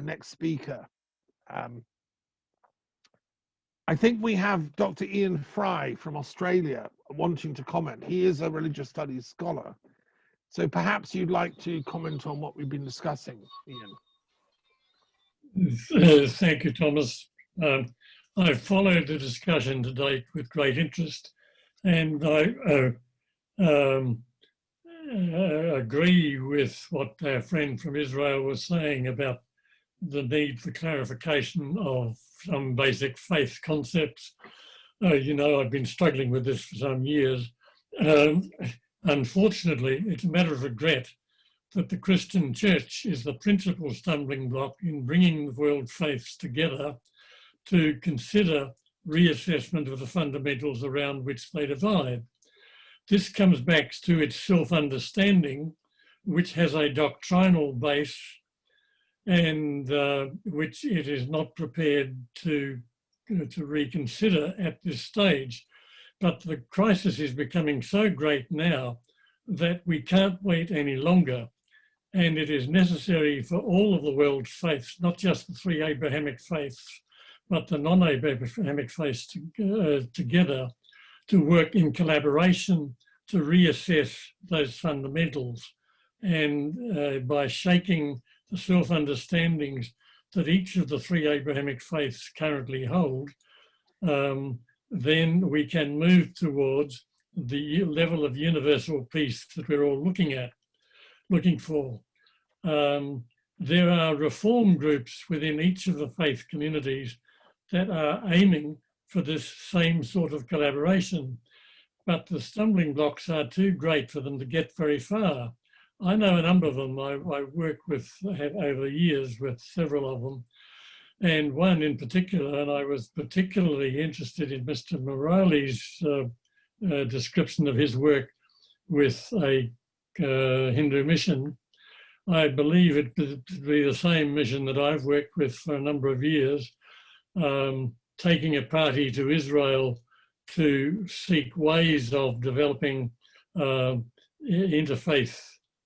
[SPEAKER 1] next speaker? I think we have Dr. Ian Fry from Australia wanting to comment. He is a religious studies scholar. So perhaps you'd like to comment on what we've been discussing,
[SPEAKER 4] Ian. Thank you, Thomas. I've followed the discussion to date with great interest, and I agree with what our friend from Israel was saying about the need for clarification of some basic faith concepts. You know, I've been struggling with this for some years. Unfortunately, it's a matter of regret that the Christian church is the principal stumbling block in bringing the world faiths together to consider reassessment of the fundamentals around which they divide. This comes back to its self-understanding, which has a doctrinal base and which it is not prepared to reconsider at this stage. But the crisis is becoming so great now that we can't wait any longer. And it is necessary for all of the world's faiths, not just the three Abrahamic faiths, but the non-Abrahamic faiths together, to work in collaboration to reassess those fundamentals. And by shaking the self-understandings that each of the three Abrahamic faiths currently hold, then we can move towards the level of universal peace that we're all looking for. There are reform groups within each of the faith communities that are aiming for this same sort of collaboration. But the stumbling blocks are too great for them to get very far. I know a number of them. I work with, over years with several of them, and one in particular, and I was particularly interested in Mr. Morali's description of his work with a Hindu mission. I believe it to be the same mission that I've worked with for a number of years, taking a party to Israel to seek ways of developing interfaith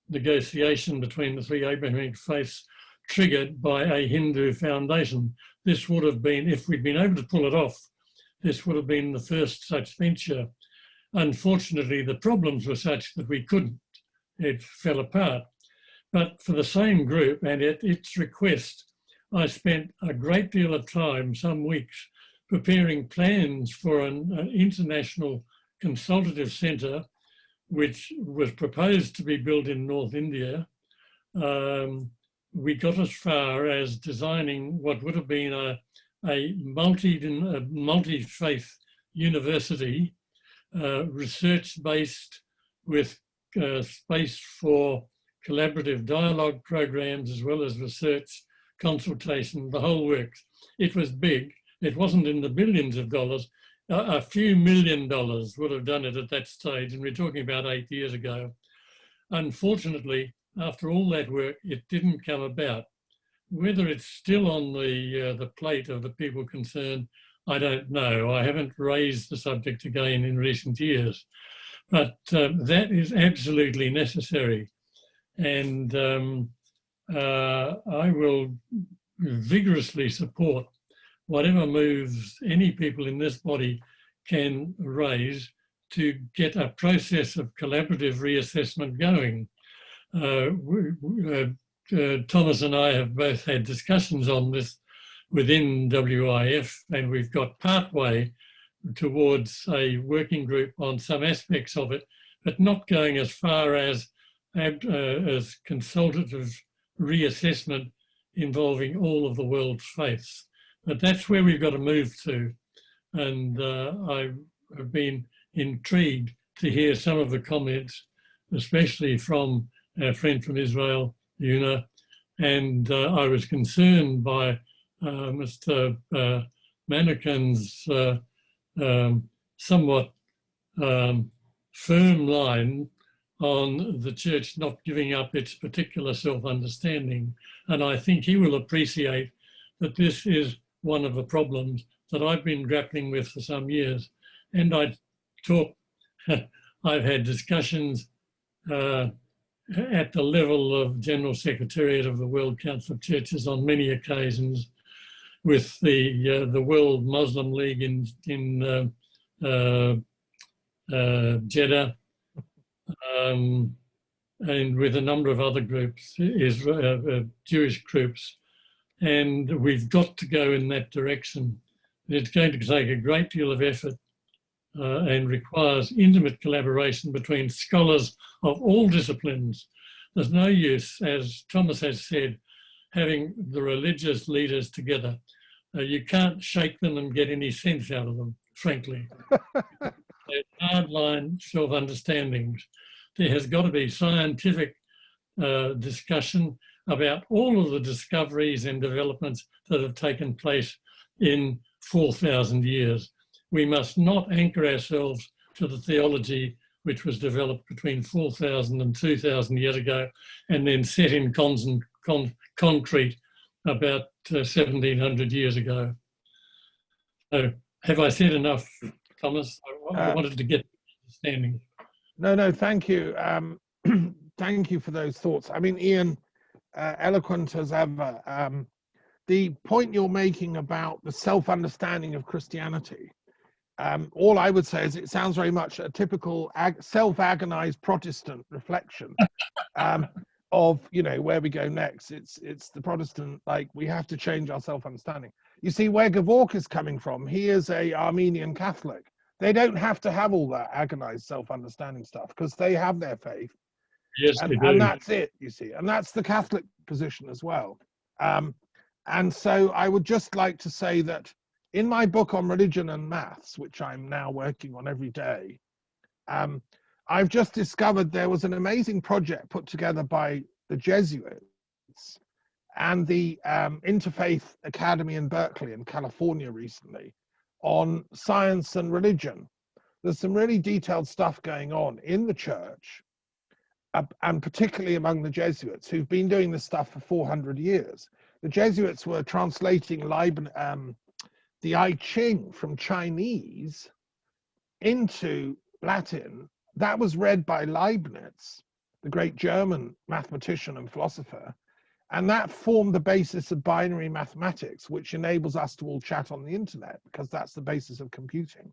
[SPEAKER 4] negotiation between the three Abrahamic faiths triggered by a Hindu foundation. This would have been, if we'd been able to pull it off, this would have been the first such venture. Unfortunately, the problems were such that we couldn't. It fell apart. But for the same group and at its request, I spent a great deal of time, some weeks, preparing plans for an international consultative centre, which was proposed to be built in North India. We got as far as designing what would have been a multi-faith university, research-based, with space for collaborative dialogue programs as well as research, consultation, the whole works. It was big. It wasn't in the billions of dollars. A few $1 million would have done it at that stage, and we're talking about 8 years ago. Unfortunately, after all that work, it didn't come about. Whether it's still on the plate of the people concerned, I don't know. I haven't raised the subject again in recent years, but that is absolutely necessary. And I will vigorously support whatever moves any people in this body can raise to get a process of collaborative reassessment going. Thomas and I have both had discussions on this within WIF, and we've got partway towards a working group on some aspects of it, but not going as far as consultative reassessment involving all of the world's faiths. But that's where we've got to move to. And I have been intrigued to hear some of the comments, especially from our friend from Israel, Una, and I was concerned by Mr. Manikan's somewhat firm line on the church not giving up its particular self-understanding. And I think he will appreciate that this is one of the problems that I've been grappling with for some years. And I've had discussions at the level of General Secretariat of the World Council of Churches on many occasions, with the World Muslim League in Jeddah, and with a number of other groups, Jewish groups. And we've got to go in that direction. It's going to take a great deal of effort and requires intimate collaboration between scholars of all disciplines. There's no use, as Thomas has said, having the religious leaders together. You can't shake them and get any sense out of them, frankly. They're hardline self-understandings. There has got to be scientific discussion about all of the discoveries and developments that have taken place in 4,000 years. We must not anchor ourselves to the theology which was developed between 4,000 and 2,000 years ago and then set in concrete about 1,700 years ago. So have I said enough, Thomas? I wanted to get understanding.
[SPEAKER 1] No, thank you. Thank you for those thoughts. I mean, Ian, eloquent as ever. The point you're making about the self-understanding of Christianity, all I would say is it sounds very much a typical self-agonized Protestant reflection of, you know, where we go next. It's the Protestant, like, we have to change our self-understanding. You see, where Gevork is coming from, he is a Armenian Catholic. They don't have to have all that agonized self-understanding stuff because they have their faith.
[SPEAKER 4] Yes,
[SPEAKER 1] and that's it, you see. And that's the Catholic position as well. And so I would just like to say that in my book on religion and maths, which I'm now working on every day, I've just discovered there was an amazing project put together by the Jesuits and the Interfaith Academy in Berkeley in California recently on science and religion. There's some really detailed stuff going on in the church, and particularly among the Jesuits, who've been doing this stuff for 400 years. The Jesuits were translating the I Ching from Chinese into Latin. That was read by Leibniz, the great German mathematician and philosopher, and that formed the basis of binary mathematics, which enables us to all chat on the internet, because that's the basis of computing.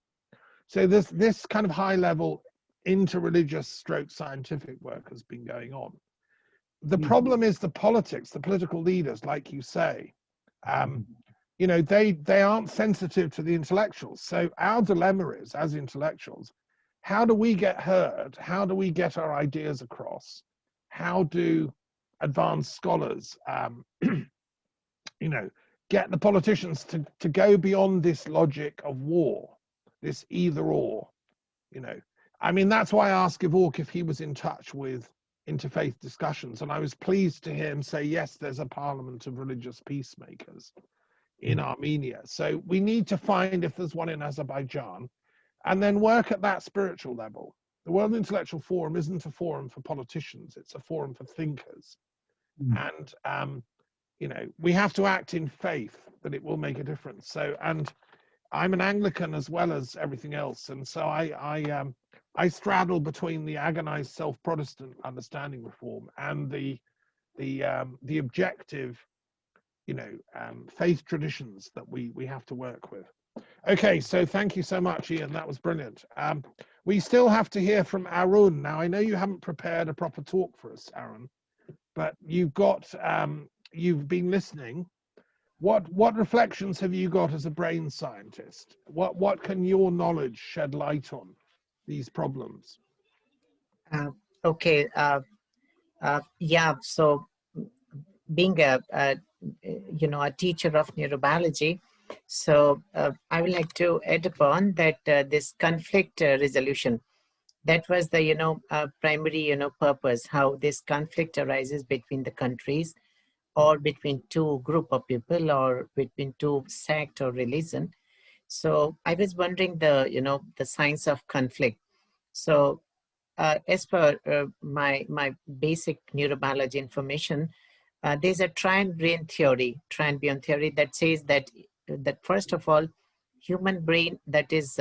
[SPEAKER 1] So this kind of high-level interreligious stroke scientific work has been going on. The problem is the politics, the political leaders, like you say, you know, they aren't sensitive to the intellectuals. So our dilemma is, as intellectuals, how do we get heard? How do we get our ideas across? How do advanced scholars, you know, get the politicians to go beyond this logic of war, this either or, you know? I mean, that's why I asked Gevork if he was in touch with interfaith discussions, and I was pleased to hear him say, yes, there's a parliament of religious peacemakers in Armenia. So we need to find if there's one in Azerbaijan, and then work at that spiritual level. The World Intellectual Forum isn't a forum for politicians, it's a forum for thinkers. And, you know, we have to act in faith that it will make a difference. So, and I'm an Anglican as well as everything else. And so I straddle between the agonized self-Protestant understanding reform and the objective, you know, faith traditions that we have to work with. Okay, so thank you so much, Ian. That was brilliant. We still have to hear from Arun. Now, I know you haven't prepared a proper talk for us, Arun, but you've got, you've been listening. What reflections have you got as a brain scientist? What can your knowledge shed light on these problems?
[SPEAKER 5] Okay. Yeah. So, being a you know, a teacher of neurobiology, so I would like to add upon that this conflict resolution, that was the, you know, primary, you know, purpose, how this conflict arises between the countries, or between two group of people, or between two sect or religion. So I was wondering the, you know, the science of conflict. So as per my basic neurobiology information, there's a triune theory that says that first of all, human brain that is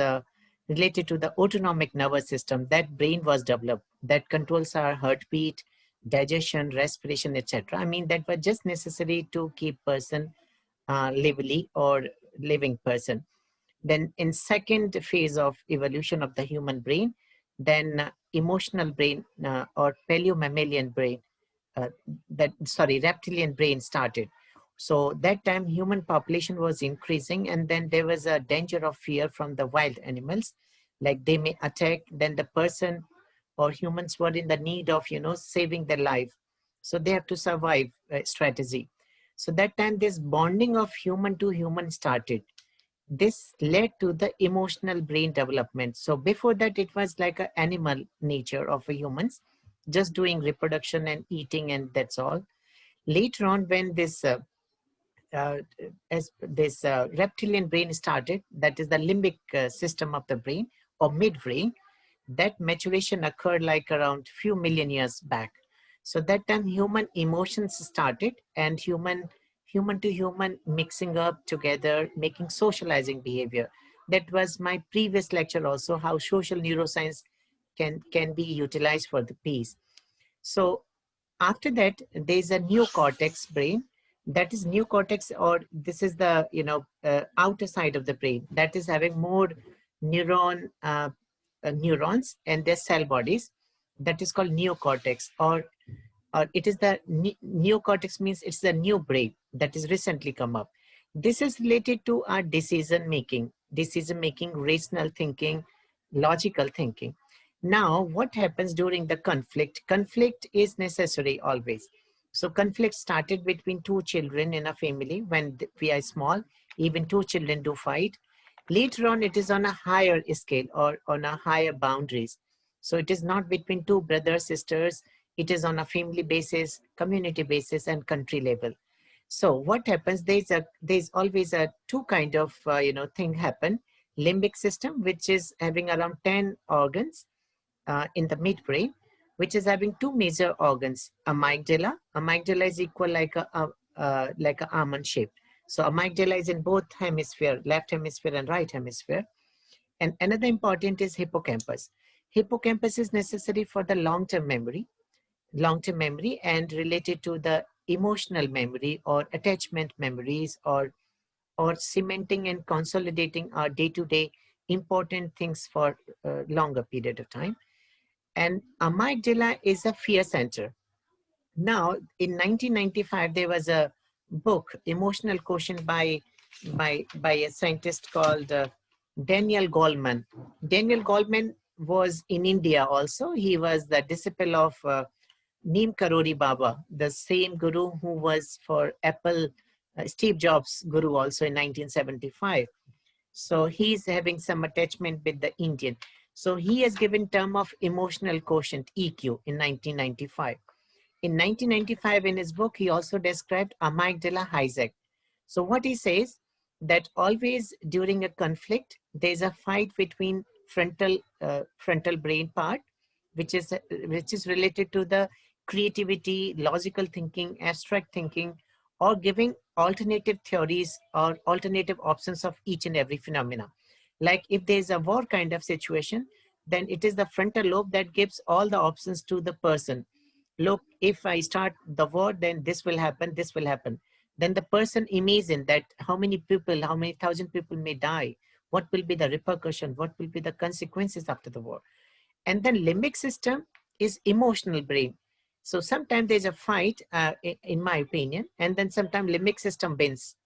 [SPEAKER 5] related to the autonomic nervous system, that brain was developed, that controls our heartbeat, digestion, respiration, etc. I mean, that was just necessary to keep person lively or living person. Then in second phase of evolution of the human brain, then emotional brain or paleomammalian brain, reptilian brain started. So that time human population was increasing, and then there was a danger of fear from the wild animals, like they may attack, then the person or humans were in the need of, you know, saving their life. So they have to survive strategy. So that time this bonding of human to human started. This led to the emotional brain development. So before that, it was like an animal nature of a humans, just doing reproduction and eating, and that's all. Later on, when this reptilian brain started, that is the limbic system of the brain or midbrain, that maturation occurred like around few million years back. So that time human emotions started, and human to human mixing up together, making socializing behavior. That was my previous lecture also, how social neuroscience can be utilized for the peace. So after that, there's a neocortex brain. That is neocortex, or this is the, you know, outer side of the brain, that is having more neurons and their cell bodies. That is called neocortex, or it is the neocortex, means it's the new brain that is recently come up. This is related to our decision making, rational thinking, logical thinking. Now, what happens during the conflict? Conflict is necessary always. So conflict started between two children in a family. When we are small, even two children do fight. Later on, it is on a higher scale or on a higher boundaries. So it is not between two brothers, sisters. It is on a family basis, community basis, and country level. So what happens? There's always a two kind of thing happen. Limbic system, which is having around 10 organs in the midbrain, which is having two major organs. Amygdala. Amygdala is equal like a almond shape. So amygdala is in both hemisphere, left hemisphere and right hemisphere. And another important is hippocampus. Hippocampus is necessary for the long-term memory and related to the emotional memory or attachment memories or cementing and consolidating our day-to-day important things for a longer period of time. And amygdala is a fear center. Now, in 1995, there was a book, Emotional Quotient, by a scientist called Daniel Goleman. Daniel Goleman was in India also. He was the disciple of Neem Karori Baba, the same guru who was for Apple, Steve Jobs' guru also in 1975. So he's having some attachment with the Indian. So he has given term of emotional quotient, EQ, in 1995. In 1995, in his book, he also described amygdala hijack. So what he says, that always during a conflict, there's a fight between frontal brain part, which is related to the creativity, logical thinking, abstract thinking, or giving alternative theories or alternative options of each and every phenomena. Like if there's a war kind of situation, then it is the frontal lobe that gives all the options to the person. Look, if I start the war, then this will happen, this will happen. Then the person imagine that how many people, how many thousand people may die, what will be the repercussion, what will be the consequences after the war. And then limbic system is emotional brain. So sometimes there's a fight, in my opinion, and then sometimes limbic system wins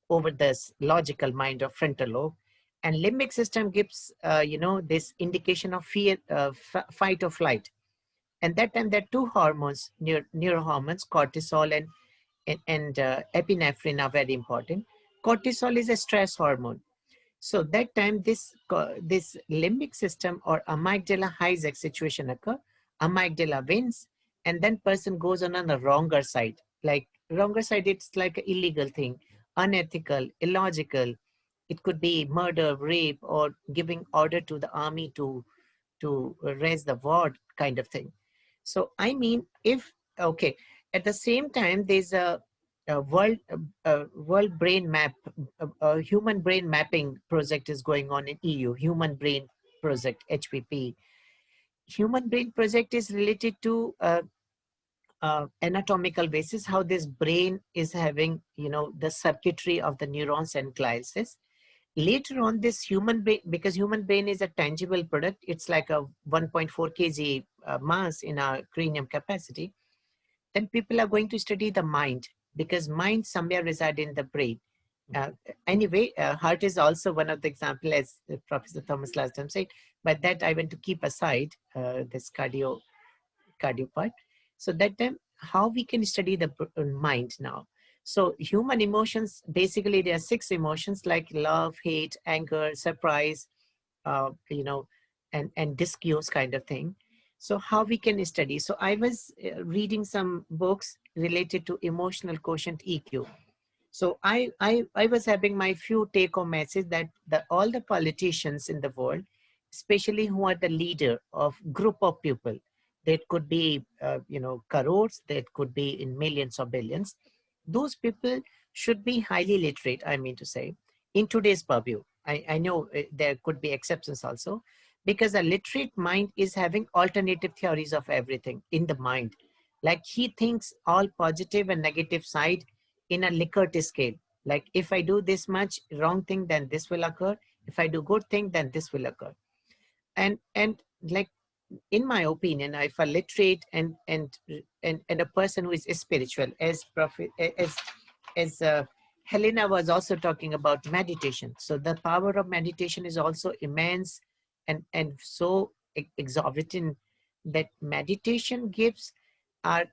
[SPEAKER 5] over this logical mind or frontal lobe. And limbic system gives, this indication of fear, fight or flight. And that time there are two hormones, neurohormones, cortisol and epinephrine are very important. Cortisol is a stress hormone. So that time this limbic system or amygdala hijack situation occur, amygdala wins, and then person goes on the wronger side. Like wronger side, it's like an illegal thing, unethical, illogical. It could be murder, rape, or giving order to the army to raise the war kind of thing. So I mean, at the same time, there's a world brain map, a human brain mapping project is going on in EU, Human Brain Project, HPP. Human Brain Project is related to anatomical basis, how this brain is having, the circuitry of the neurons and glial cells. Later on, this human brain, because human brain is a tangible product, it's like a 1.4 kg mass in our cranium capacity, then people are going to study the mind, because mind somewhere reside in the brain. Anyway, heart is also one of the example, as Professor Thomas last time said, but that I want to keep aside, this cardio part. So that time, how we can study the mind now. So human emotions, basically there are 6 emotions like love, hate, anger, surprise, and disuse kind of thing. So how we can study? So I was reading some books related to emotional quotient EQ. So I was having my few take-home messages that all the politicians in the world, especially who are the leader of group of people, that could be, crores, that could be in millions or billions. Those people should be highly literate, I mean to say, in today's purview. I know there could be exceptions also, because a literate mind is having alternative theories of everything in the mind. Like he thinks all positive and negative side in a Likert scale. Like if I do this much wrong thing, then this will occur. If I do good thing, then this will occur. And like, in my opinion, if a literate and a person who is spiritual, as Helena was also talking about meditation. So the power of meditation is also immense and so exorbitant, that meditation gives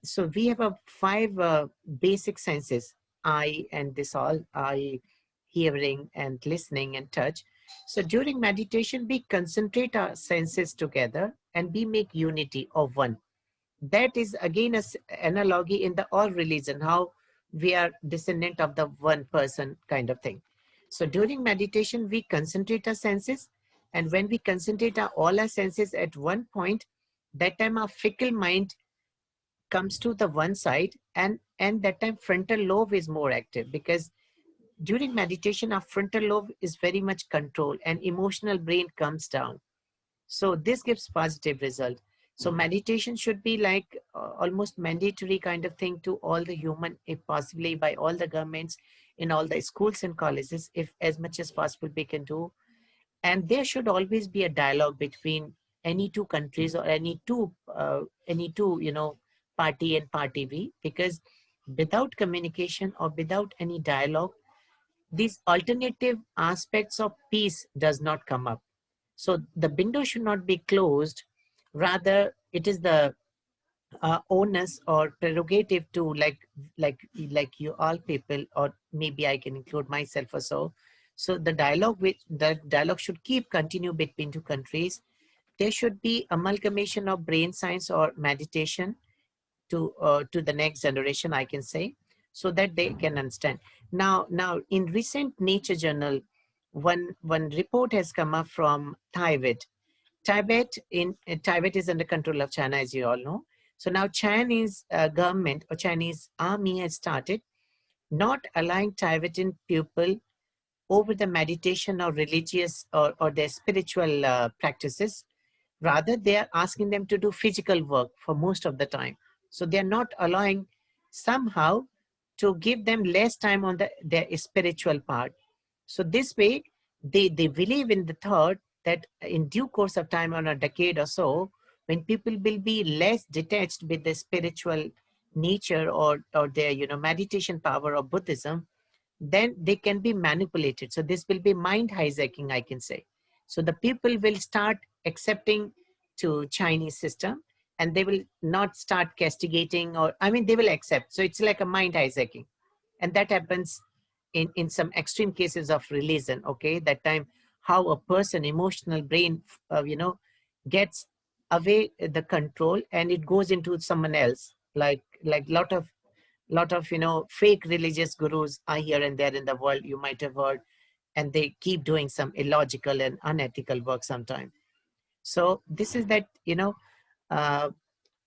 [SPEAKER 5] so we have a 5 basic senses, eye and this all, eye, hearing and listening and touch. So during meditation, we concentrate our senses together and we make unity of one. That is again an analogy in the all religion, how we are descendant of the one person kind of thing. So during meditation, we concentrate our senses, and when we concentrate all our senses at one point, that time our fickle mind comes to the one side, and that time frontal lobe is more active, because during meditation our frontal lobe is very much controlled and emotional brain comes down. So this gives positive result. So meditation should be like almost mandatory kind of thing to all the human, if possibly by all the governments in all the schools and colleges, if as much as possible we can do. And there should always be a dialogue between any two countries or any two party and party B, because without communication or without any dialogue, these alternative aspects of peace does not come up. So the window should not be closed. Rather, it is the onus or prerogative to like you all people, or maybe I can include myself also. So the dialogue should keep continue between two countries. There should be amalgamation of brain science or meditation to the next generation, I can say, so that they can understand. Now in recent Nature journal, one report has come up from Tibet. Tibet is under control of China, as you all know. So now Chinese government or Chinese army has started not allowing Tibetan people over the meditation or religious or their spiritual practices. Rather, they are asking them to do physical work for most of the time. So they are not allowing somehow to give them less time on their spiritual part. So this way, they believe in the thought that in due course of time, on a decade or so, when people will be less detached with the spiritual nature or their meditation power of Buddhism, then they can be manipulated. So this will be mind hijacking, I can say. So the people will start accepting to Chinese system, and they will not start castigating, or they will accept. So it's like a mind hijacking, and that happens in some extreme cases of religion. Okay, that time how a person emotional brain gets away the control and it goes into someone else, like lot of fake religious gurus are here and there in the world, you might have heard, and they keep doing some illogical and unethical work sometime. So this is that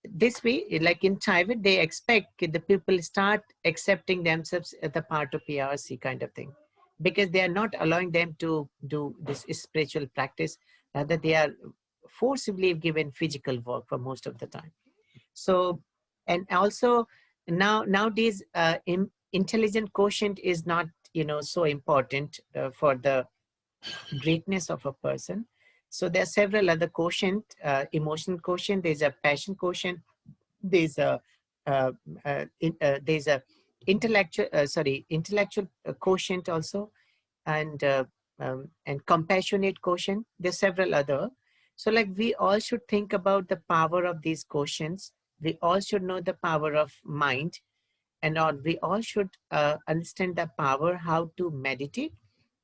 [SPEAKER 5] this way, like in Tibet, they expect the people start accepting themselves as the part of PRC kind of thing, because they are not allowing them to do this spiritual practice. Rather, they are forcibly given physical work for most of the time. So, and also nowadays, intelligent quotient is not so important for the greatness of a person. So there are several other quotient, emotional quotient, there's a passion quotient, there's a intellectual quotient also, and compassionate quotient. There's several other. So like we all should think about the power of these quotients. We all should know the power of mind, and we all should understand the power how to meditate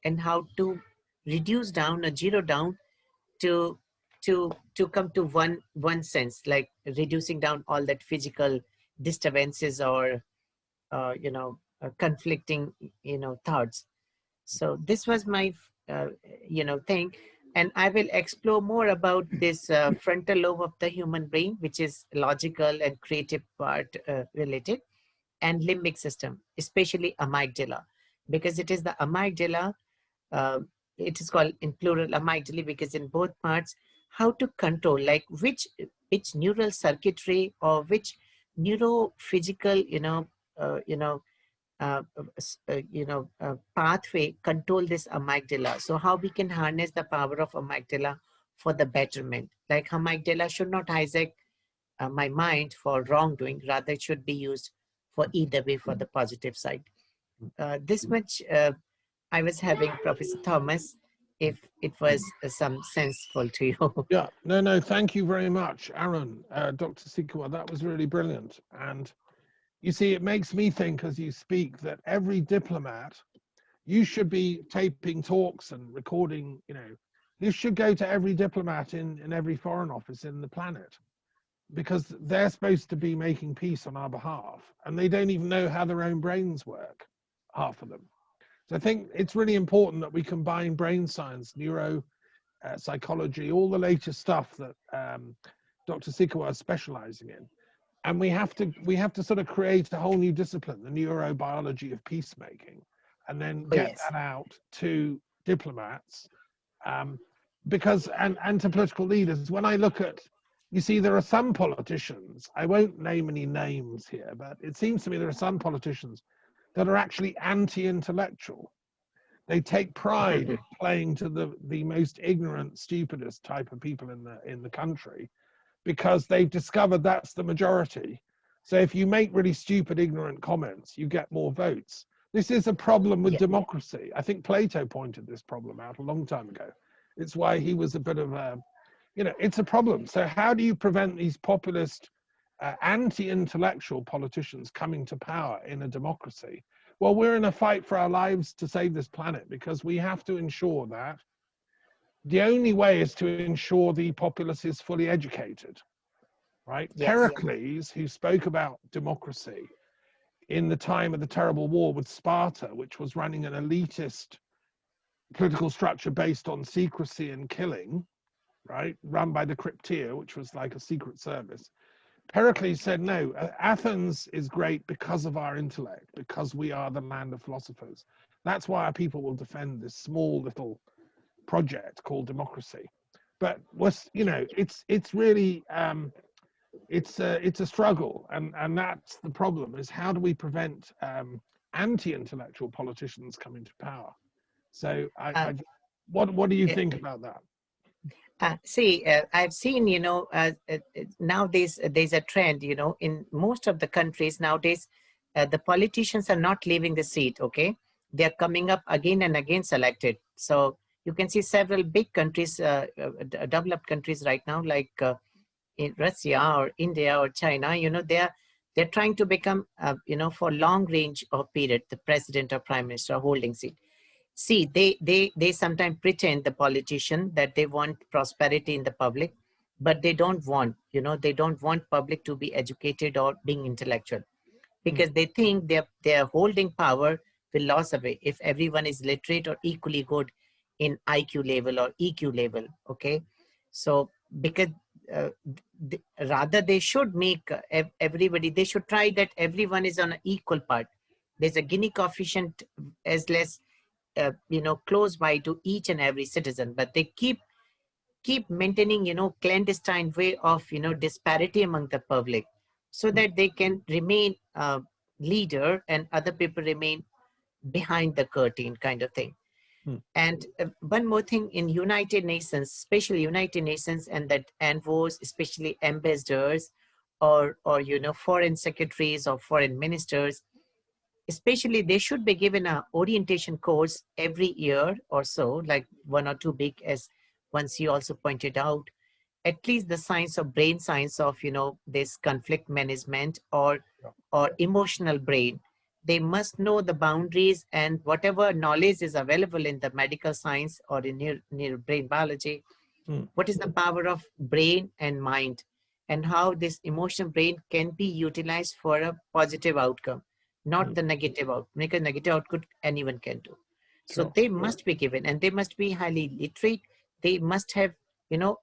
[SPEAKER 5] and how to reduce down or zero down to come to one sense, like reducing down all that physical disturbances or conflicting thoughts. So this was my thing, and I will explore more about this frontal lobe of the human brain, which is logical and creative part related, and limbic system, especially amygdala, because it is the amygdala. It is called in plural amygdala because in both parts, how to control, like which neural circuitry or which neurophysical pathway control this amygdala. So how we can harness the power of amygdala for the betterment. Like amygdala should not hijack my mind for wrongdoing, rather it should be used for either way, for the positive side. This much I was having, Professor Thomas, if it was some senseful to you.
[SPEAKER 1] Yeah, no, thank you very much, Aaron, Dr. Sikawa. That was really brilliant. And you see, it makes me think as you speak that every diplomat, you should be taping talks and recording, you should go to every diplomat in every foreign office in the planet, because they're supposed to be making peace on our behalf, and they don't even know how their own brains work, half of them. So I think it's really important that we combine brain science, neuro psychology, all the latest stuff that Dr. Sikawa is specializing in. And we have to sort of create a whole new discipline, the neurobiology of peacemaking, and then get
[SPEAKER 5] Yes.
[SPEAKER 1] that out to diplomats, because and to political leaders. When I look at, you see, there are some politicians, I won't name any names here, but it seems to me there are some politicians that are actually anti-intellectual. They take pride in playing to the most ignorant, stupidest type of people in the country, because they've discovered that's the majority. So if you make really stupid, ignorant comments, you get more votes. This is a problem with democracy. I think Plato pointed this problem out a long time ago. It's why he was a bit of a, it's a problem. So how do you prevent these populist, anti-intellectual politicians coming to power in a democracy? Well, we're in a fight for our lives to save this planet, because we have to ensure that the only way is to ensure the populace is fully educated, right?
[SPEAKER 5] Yes.
[SPEAKER 1] Pericles, who spoke about democracy in the time of the terrible war with Sparta, which was running an elitist political structure based on secrecy and killing, right? Run by the Crypteia, which was like a secret service. Pericles said, no, Athens is great because of our intellect, because we are the land of philosophers. That's why our people will defend this small little project called democracy. But it's really it's a struggle, and that's the problem, is how do we prevent anti-intellectual politicians coming to power? So what do you think about that?
[SPEAKER 5] I've seen, nowadays there's a trend, in most of the countries nowadays, the politicians are not leaving the seat, okay? They're coming up again and again selected. So you can see several big countries, developed countries right now, like in Russia or India or China, they're trying to become, for long range of period, the president or prime minister holding seat. See, they sometimes pretend, the politician, that they want prosperity in the public, but they don't want, they don't want public to be educated or being intellectual, because they think their holding power will lose away if everyone is literate or equally good in IQ level or EQ level, okay? So because rather they should make everybody, they should try that everyone is on an equal part. There's a Gini coefficient as less close by to each and every citizen, but they keep maintaining, clandestine way of, disparity among the public, so that they can remain leader and other people remain behind the curtain, kind of thing. And one more thing, in United Nations, especially United Nations, and that envoys, especially ambassadors or foreign secretaries or foreign ministers, especially, they should be given a orientation course every year or so, like 1 or 2 big, as once you also pointed out, at least the science of brain science of, this conflict management or emotional brain. They must know the boundaries, and whatever knowledge is available in the medical science or in neuro brain biology, what is the power of brain and mind, and how this emotional brain can be utilized for a positive outcome, not the negative outcome, because negative outcome anyone can do. So they must be given, and they must be highly literate. They must have,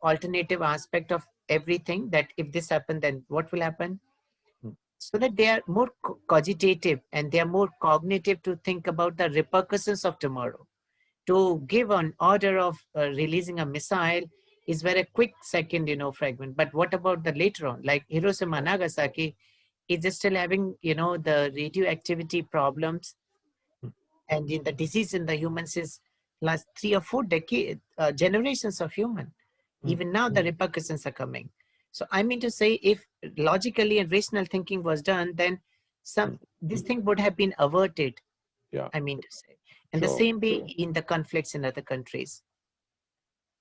[SPEAKER 5] alternative aspect of everything, that if this happened, then what will happen? So that they are more cogitative and they are more cognitive to think about the repercussions of tomorrow. To give an order of releasing a missile is very quick second, fragment. But what about the later on, like Hiroshima and Nagasaki, is still having, the radioactivity problems, and in the disease in the humans is last 3 or 4 generations of human. Even now the repercussions are coming. So I mean to say, if logically and rational thinking was done, then this thing would have been averted. I mean to say, and the same way in the conflicts in other countries.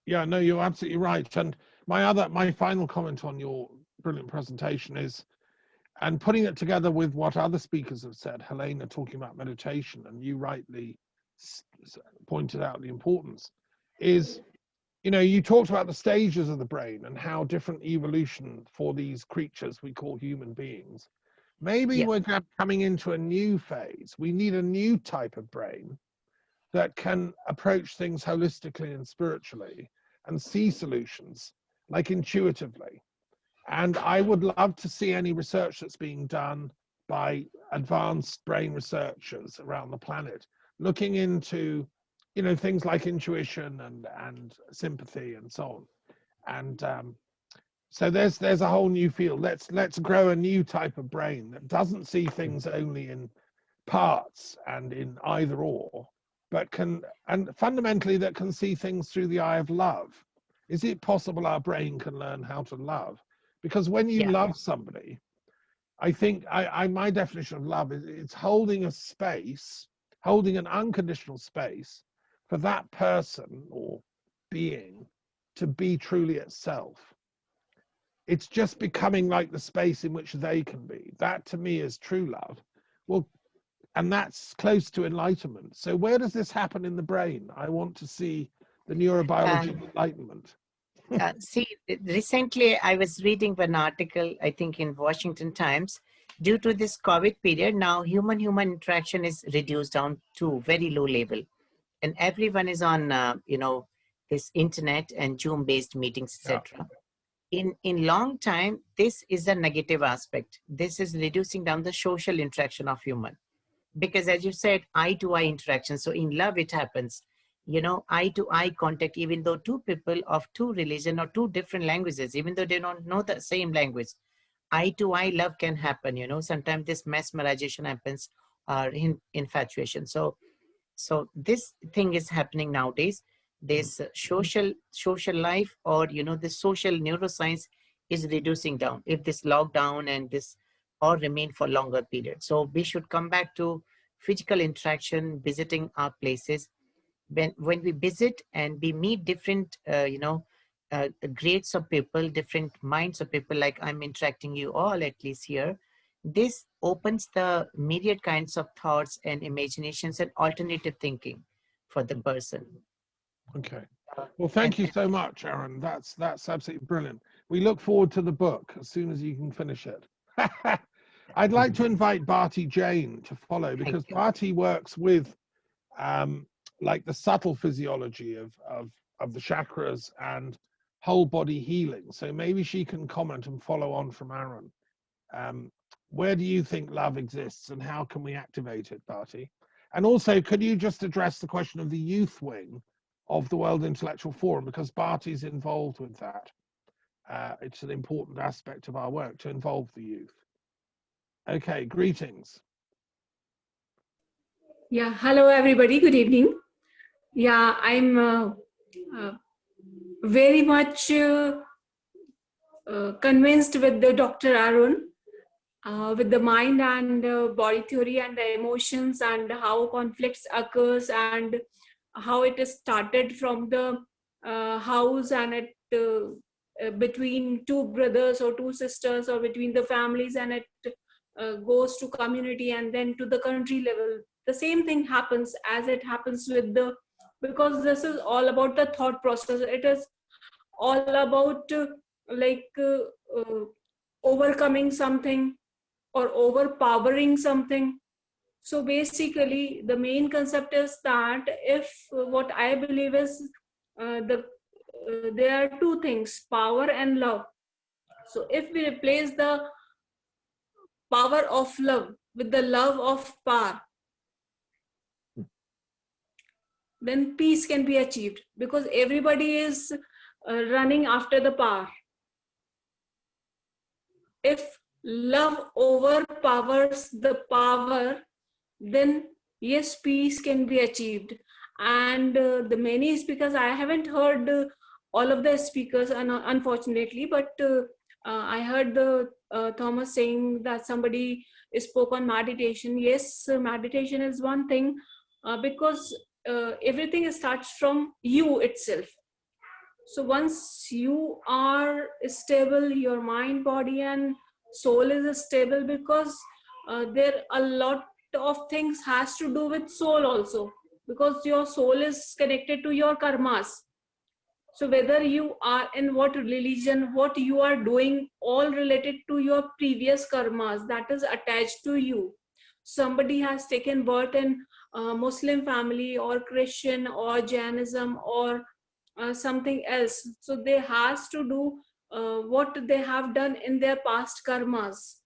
[SPEAKER 1] Yeah, no, you're absolutely right. And my final comment on your brilliant presentation is, and putting it together with what other speakers have said, Helena talking about meditation, and you rightly pointed out the importance, is, you know, you talked about the stages of the brain and how different evolution for these creatures we call human beings. Maybe
[SPEAKER 5] Yeah.
[SPEAKER 1] we're coming into a new phase. We need a new type of brain that can approach things holistically and spiritually and see solutions, like intuitively. And I would love to see any research that's being done by advanced brain researchers around the planet, looking into, you know, things like intuition and sympathy and so on. And so there's a whole new field. Let's grow a new type of brain that doesn't see things only in parts and in either or, but can, and fundamentally that can see things through the eye of love. Is it possible our brain can learn how to love? Because when you
[SPEAKER 5] Yeah.
[SPEAKER 1] love somebody, I think my definition of love is it's holding a space, holding an unconditional space for that person or being to be truly itself. It's just becoming like the space in which they can be. That to me is true love. Well, and that's close to enlightenment. So where does this happen in the brain? I want to see the neurobiology of enlightenment.
[SPEAKER 5] See, recently I was reading one article, I think in Washington Times. Due to this COVID period, now human-human interaction is reduced down to very low level. And everyone is on, you know, this internet and Zoom-based meetings, etc. In long time, this is a negative aspect. This is reducing down the social interaction of human. Because as you said, eye-to-eye interaction. So in love, it happens. You know, eye-to-eye contact, even though two people of two religion or two different languages, even though they don't know the same language, eye-to-eye love can happen. You know, sometimes this mesmerization happens or infatuation. So this thing is happening nowadays. This social life, or you know, this social neuroscience is reducing down if this lockdown and this or remain for longer period. So we should come back to physical interaction, visiting our places. When we visit and we meet different you know, grades of people, different minds of people, like I'm interacting you all at least here, this opens the myriad kinds of thoughts and imaginations and alternative thinking for the person.
[SPEAKER 1] Okay. Well, thank you so much, Aaron. That's absolutely brilliant. We look forward to the book as soon as you can finish it. I'd like to invite Bharti Jain to follow, because Bharti works with like the subtle physiology of the chakras and whole body healing. So maybe she can comment and follow on from Aaron. Where do you think love exists and how can we activate it, Bharti? And also, could you just address the question of the youth wing of the World Intellectual Forum, because Bharti's involved with that. It's an important aspect of our work to involve the youth. Okay, greetings.
[SPEAKER 6] Yeah, hello everybody, good evening. Yeah, I'm very much convinced with the Dr. Aaron, with the mind and body theory and the emotions and how conflicts occurs and how it is started from the house and it between two brothers or two sisters or between the families, and it goes to community and then to the country level. The same thing happens as it happens with the, because this is all about the thought process. It is all about overcoming something or overpowering something. So basically the main concept is that if what I believe is there are two things, power and love. So if we replace the power of love with the love of power, then peace can be achieved, because everybody is running after the power. If love overpowers the power, then yes, peace can be achieved. And the many speakers, I haven't heard all of the speakers, unfortunately, but I heard the Thomas saying that somebody spoke on meditation. Yes, meditation is one thing, because everything starts from you itself. So once you are stable, your mind, body, and soul is stable, because there a lot of things has to do with soul also, because your soul is connected to your karmas. So whether you are in what religion, what you are doing, all related to your previous karmas that is attached to you. Somebody has taken birth in Muslim family or Christian or Jainism or something else. So they has to do what they have done in their past karmas.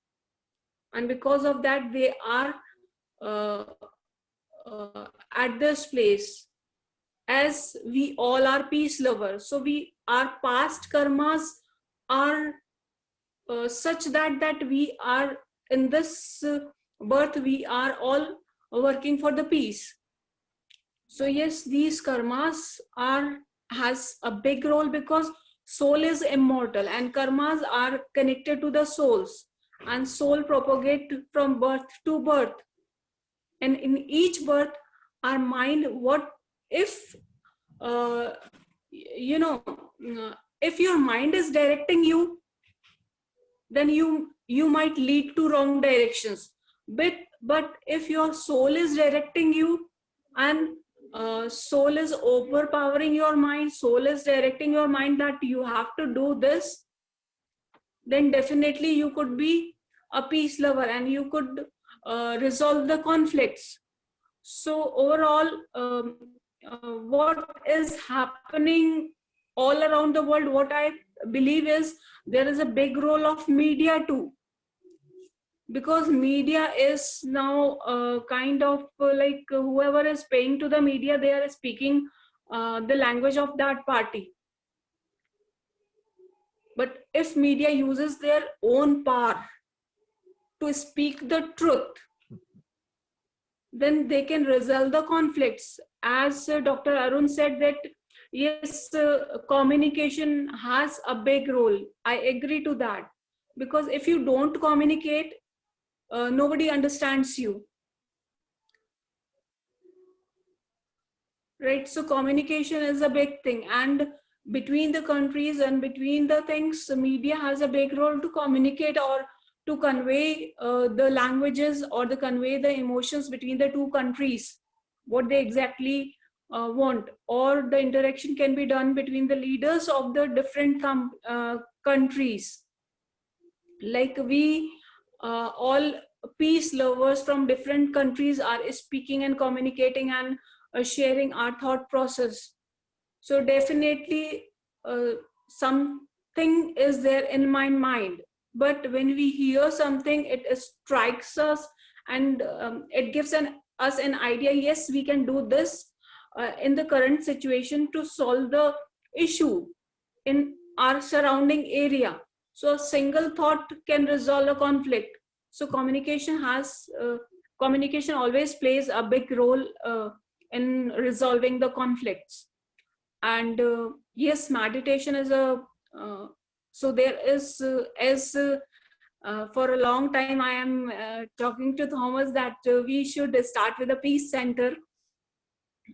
[SPEAKER 6] And because of that, they are uh, at this place. As we all are peace lovers, so our past karmas are such that we are in this birth, we are all working for the peace. So yes, these karmas has a big role, because soul is immortal and karmas are connected to the souls, and soul propagate from birth to birth. And in each birth, our mind, what if you know if your mind is directing you, then you might lead to wrong directions. But if your soul is directing you, and soul is overpowering your mind, soul is directing your mind that you have to do this, then definitely you could be a peace lover and you could resolve the conflicts. So overall, what is happening all around the world, what I believe is there is a big role of media too, because media is now kind of like whoever is paying to the media, they are speaking the language of that party. But if media uses their own power to speak the truth, then they can resolve the conflicts. As Dr. Arun said that, yes, communication has a big role. I agree to that. Because if you don't communicate, nobody understands you. Right? So communication is a big thing. And between the countries and between the things, the media has a big role to communicate or to convey the languages or to convey the emotions between the two countries, what they exactly want. Or the interaction can be done between the leaders of the different countries. Like we all peace lovers from different countries are speaking and communicating and sharing our thought process. So definitely something is there in my mind. But when we hear something, it strikes us, and it gives us an idea, yes, we can do this in the current situation to solve the issue in our surrounding area. So a single thought can resolve a conflict. So communication always plays a big role in resolving the conflicts. And yes, meditation is so there is for a long time I am talking to Thomas that we should start with a peace center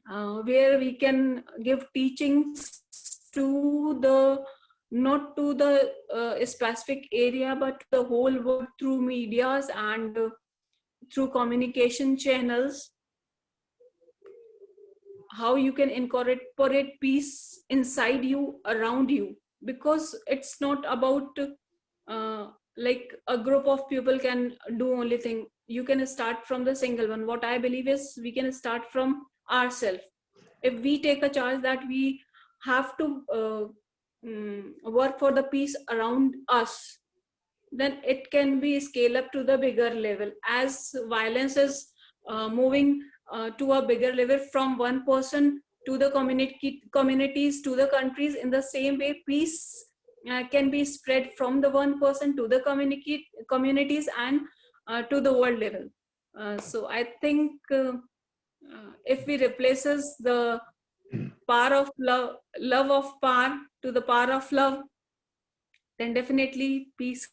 [SPEAKER 6] where we can give teachings to the, not to the specific area, but the whole world through medias and through communication channels. How you can incorporate peace inside you, around you, because it's not about like a group of people can do only thing. You can start from the single one. What I believe is we can start from ourselves. If we take a charge that we have to work for the peace around us, then it can be scale up to the bigger level. As violence is moving to a bigger level from one person to the communities to the countries, in the same way peace can be spread from the one person to the communities and to the world level. So I think if we replaces the power of love of power to the power of love, then definitely peace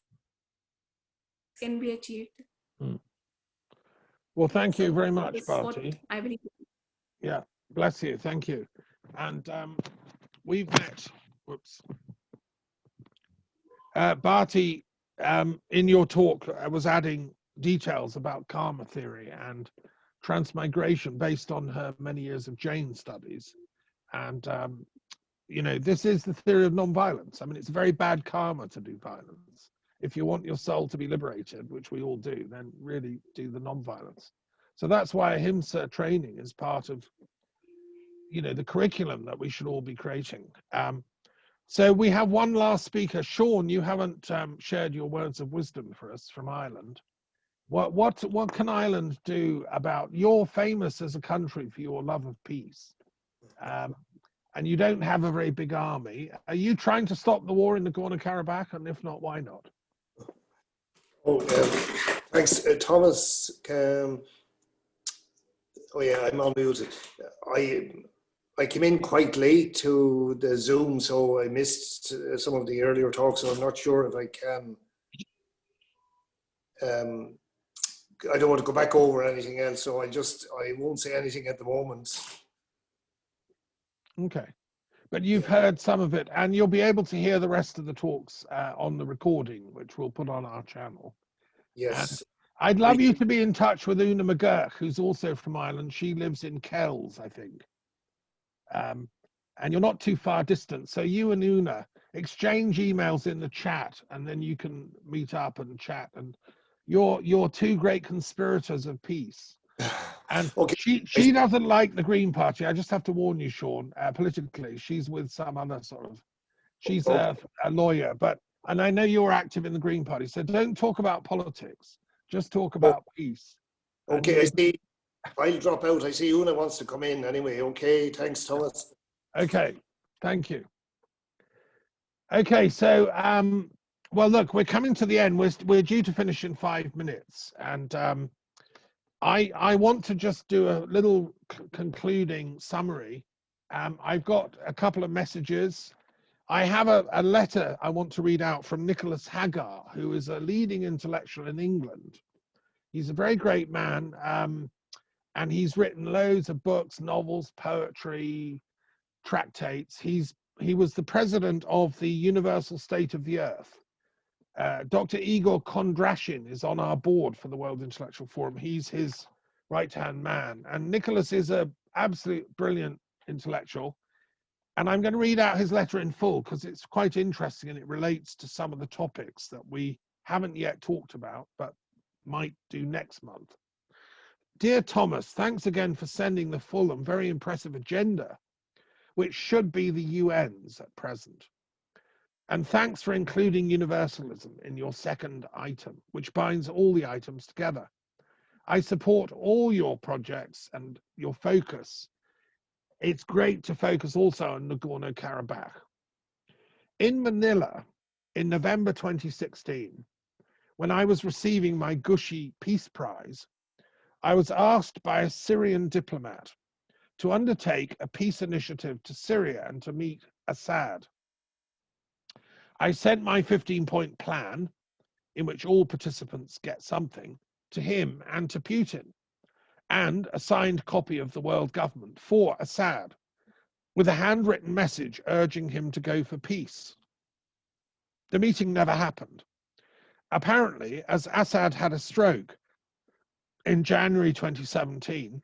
[SPEAKER 6] can be achieved.
[SPEAKER 1] Well, thank you very
[SPEAKER 6] So
[SPEAKER 1] much,
[SPEAKER 6] that's what
[SPEAKER 1] Bharti.
[SPEAKER 6] I believe.
[SPEAKER 1] Yeah, bless you. Thank you. And we've met Whoops. Bharti, in your talk, I was adding details about karma theory and transmigration based on her many years of Jain studies. And, you know, this is the theory of non-violence. I mean, it's very bad karma to do violence. If you want your soul to be liberated, which we all do, then really do the non-violence. So that's why ahimsa training is part of, you know, the curriculum that we should all be creating. So we have one last speaker. Sean, you haven't shared your words of wisdom for us from Ireland. What can Ireland do about, you're famous as a country for your love of peace, and you don't have a very big army. Are you trying to stop the war in Nagorno-Karabakh? And if not, why not?
[SPEAKER 7] Oh, thanks, Thomas. Oh yeah, I'm unmuted. I came in quite late to the Zoom, so I missed some of the earlier talks, so I'm not sure if I can. I don't want to go back over anything else, so I won't say anything at the moment. Okay.
[SPEAKER 1] But you've heard some of it, and you'll be able to hear the rest of the talks on the recording, which we'll put on our channel.
[SPEAKER 7] Yes.
[SPEAKER 1] And I'd love you to be in touch with Una McGurk, who's also from Ireland. She lives in Kells, I think. And you're not too far distant. So you and Una exchange emails in the chat, and then you can meet up and chat. And you're two great conspirators of peace. And okay. She doesn't like the Green Party. I just have to warn you, Sean, politically. She's with some other sort of, she's a lawyer, and I know you're active in the Green Party, so don't talk about politics. Just talk about peace.
[SPEAKER 7] Okay, I see. I'll drop out. I see Una wants to come in anyway. Okay, thanks, Thomas.
[SPEAKER 1] Okay, thank you. Okay, so, well, look, we're coming to the end. We're due to finish in 5 minutes, and I want to just do a little concluding summary. I've got a couple of messages. I have a letter I want to read out from Nicholas Hagar, who is a leading intellectual in England. He's a very great man, and he's written loads of books, novels, poetry, tractates. He was the president of the Universal State of the Earth. Dr. Igor Kondrashin is on our board for the World Intellectual Forum. He's his right-hand man. And Nicholas is an absolute brilliant intellectual. And I'm going to read out his letter in full because it's quite interesting and it relates to some of the topics that we haven't yet talked about, but might do next month. Dear Thomas, thanks again for sending the full and very impressive agenda, which should be the UN's at present. And thanks for including universalism in your second item, which binds all the items together. I support all your projects and your focus. It's great to focus also on Nagorno-Karabakh. In Manila, in November 2016, when I was receiving my Gushi Peace Prize, I was asked by a Syrian diplomat to undertake a peace initiative to Syria and to meet Assad. I sent my 15-point plan, in which all participants get something, to him and to Putin, and a signed copy of the world government for Assad, with a handwritten message urging him to go for peace. The meeting never happened. Apparently, as Assad had a stroke in January 2017,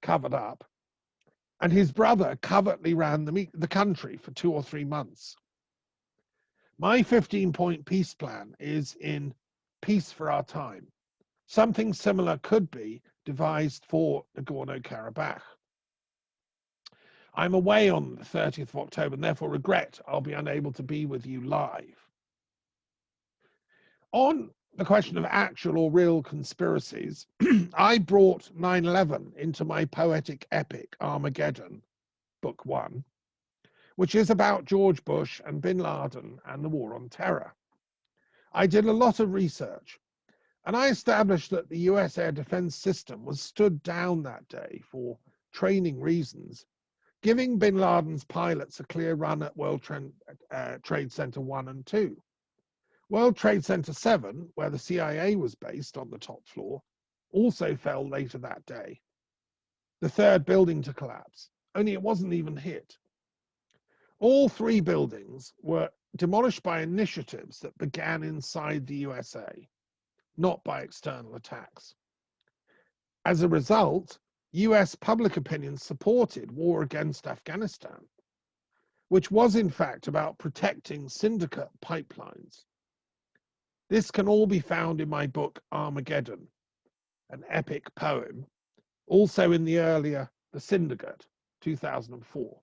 [SPEAKER 1] covered up, and his brother covertly ran the country for 2 or 3 months. My 15-point peace plan is in Peace for Our Time. Something similar could be devised for Nagorno-Karabakh. I'm away on the 30th of October and therefore regret I'll be unable to be with you live. On the question of actual or real conspiracies, I brought 9/11 into my poetic epic, Armageddon, Book 1, which is about George Bush and bin Laden and the war on terror. I did a lot of research, and I established that the US air defense system was stood down that day for training reasons, giving bin Laden's pilots a clear run at World Trade Center 1 and 2. World Trade Center 7, where the CIA was based on the top floor, also fell later that day. The third building to collapse, only it wasn't even hit. All 3 buildings were demolished by initiatives that began inside the USA, not by external attacks. As a result, US public opinion supported war against Afghanistan, which was in fact about protecting syndicate pipelines. This can all be found in my book Armageddon, an epic poem, also in the earlier The Syndicate, 2004.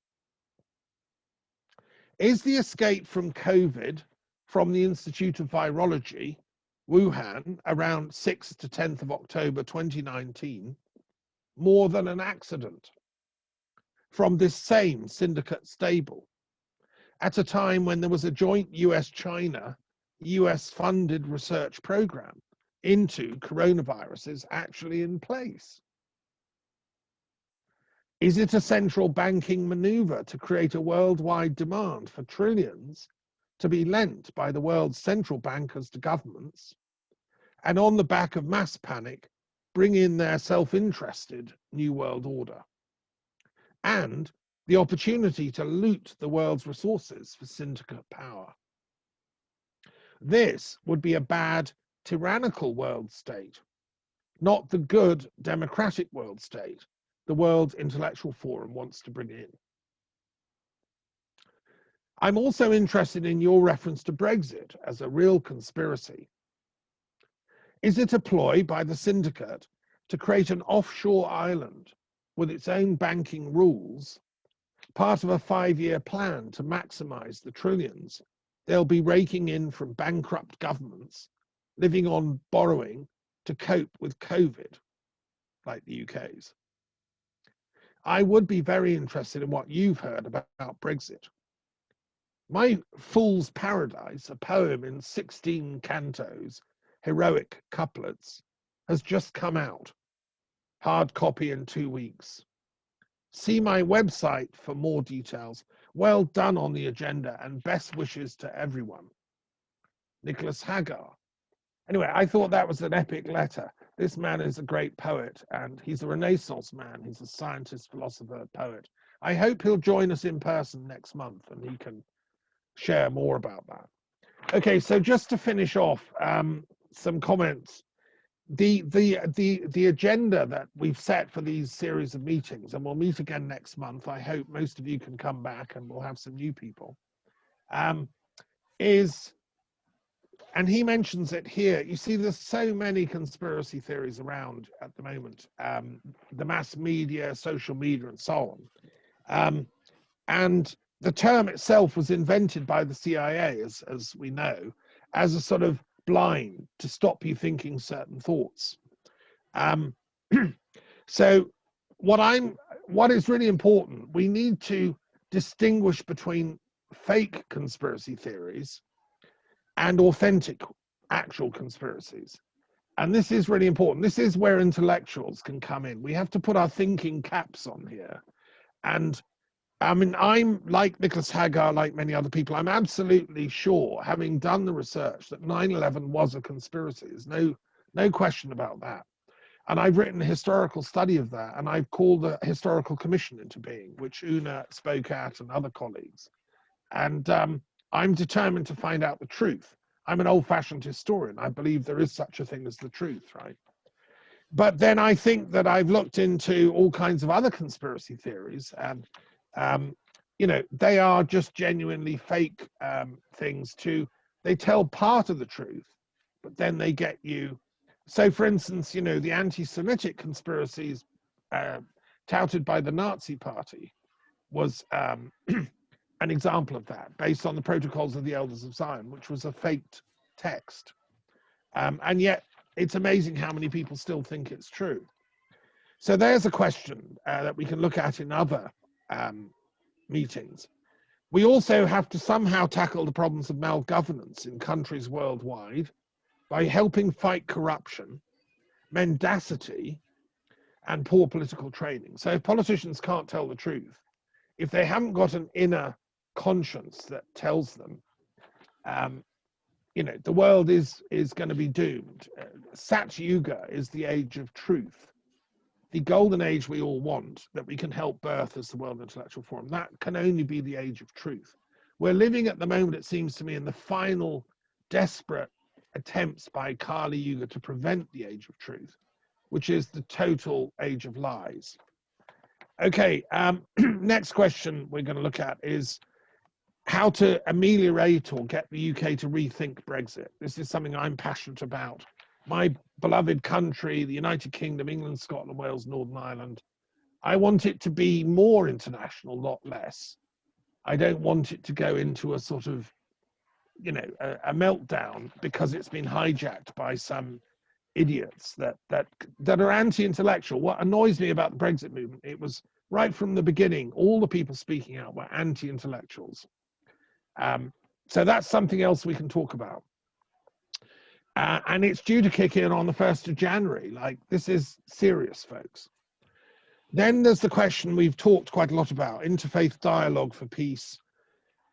[SPEAKER 1] Is the escape from COVID from the Institute of Virology, Wuhan, around 6th to 10th of October 2019, more than an accident from this same syndicate stable, at a time when there was a joint US-China, US-funded research program into coronaviruses actually in place? Is it a central banking maneuver to create a worldwide demand for trillions to be lent by the world's central bankers to governments, and on the back of mass panic, bring in their self-interested New World Order, and the opportunity to loot the world's resources for syndicate power? This would be a bad, tyrannical world state, not the good, democratic world state the World Intellectual Forum wants to bring in. I'm also interested in your reference to Brexit as a real conspiracy. Is it a ploy by the syndicate to create an offshore island with its own banking rules, part of a 5-year plan to maximize the trillions they'll be raking in from bankrupt governments living on borrowing to cope with COVID, like the UK's? I would be very interested in what you've heard about Brexit. My Fool's Paradise, a poem in 16 cantos, heroic couplets, has just come out. Hard copy in 2 weeks. See my website for more details. Well done on the agenda and best wishes to everyone. Nicholas Hagar. Anyway, I thought that was an epic letter. This man is a great poet, and he's a Renaissance man. He's a scientist, philosopher, poet. I hope he'll join us in person next month, and he can share more about that. Okay, so just to finish off, some comments. The agenda that we've set for these series of meetings, and we'll meet again next month. I hope most of you can come back, and we'll have some new people. Is, and he mentions it here, you see there's so many conspiracy theories around at the moment, the mass media, social media, and so on. And the term itself was invented by the CIA, as we know, as a sort of blind to stop you thinking certain thoughts. So what is really important, we need to distinguish between fake conspiracy theories and authentic, actual conspiracies. And this is really important. This is where intellectuals can come in. We have to put our thinking caps on here. And I mean, I'm like Nicholas Hagar, like many other people, I'm absolutely sure, having done the research, that 9/11 was a conspiracy. There's no question about that. And I've written a historical study of that, and I've called a historical commission into being, which Una spoke at and other colleagues. And I'm determined to find out the truth. I'm an old-fashioned historian. I believe there is such a thing as the truth, right? But then I think that I've looked into all kinds of other conspiracy theories, and you know, they are just genuinely fake things too. They tell part of the truth, but then they get you. So, for instance, you know, the anti-Semitic conspiracies touted by the Nazi Party was an example of that, based on the Protocols of the Elders of Zion, which was a faked text. And yet, it's amazing how many people still think it's true. So there's a question that we can look at in other meetings. We also have to somehow tackle the problems of malgovernance in countries worldwide by helping fight corruption, mendacity, and poor political training. So if politicians can't tell the truth, if they haven't got an inner conscience that tells them, you know, the world is going to be doomed. Sat Yuga is the age of truth. the golden age we all want, that we can help birth as the World Intellectual Forum, that can only be the age of truth. We're living at the moment, it seems to me, in the final desperate attempts by Kali Yuga to prevent the age of truth, which is the total age of lies. Okay, next question we're going to look at is how to ameliorate or get the UK to rethink Brexit. This is something I'm passionate about. My beloved country, the United Kingdom, England, Scotland, Wales, Northern Ireland, I want it to be more international, not less. I don't want it to go into a sort of, you know, a meltdown because it's been hijacked by some idiots that are anti-intellectual. What annoys me about the Brexit movement, it was right from the beginning, all the people speaking out were anti-intellectuals. So that's something else we can talk about. And it's due to kick in on the 1st of January. Like, this is serious, folks. Then there's the question we've talked quite a lot about, interfaith dialogue for peace.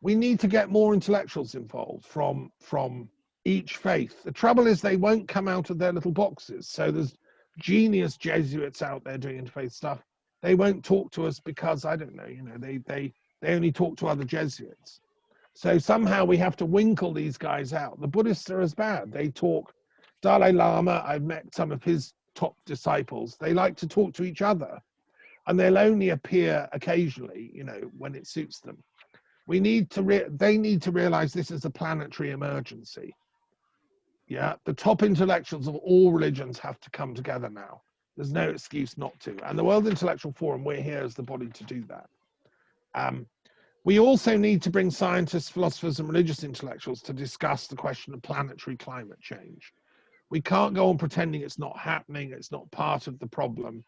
[SPEAKER 1] We need to get more intellectuals involved from each faith. The trouble is they won't come out of their little boxes. So there's genius Jesuits out there doing interfaith stuff. They won't talk to us because, I don't know, you know, they only talk to other Jesuits. So somehow we have to winkle these guys out. The Buddhists are as bad. They talk, Dalai Lama, I've met some of his top disciples. They like to talk to each other, and they'll only appear occasionally, you know, when it suits them. We need to, they need to realize this is a planetary emergency. Yeah, the top intellectuals of all religions have to come together now. There's no excuse not to. And the World Intellectual Forum, we're here as the body to do that. We also need to bring scientists, philosophers, and religious intellectuals to discuss the question of planetary climate change. We can't go on pretending it's not happening, it's not part of the problem.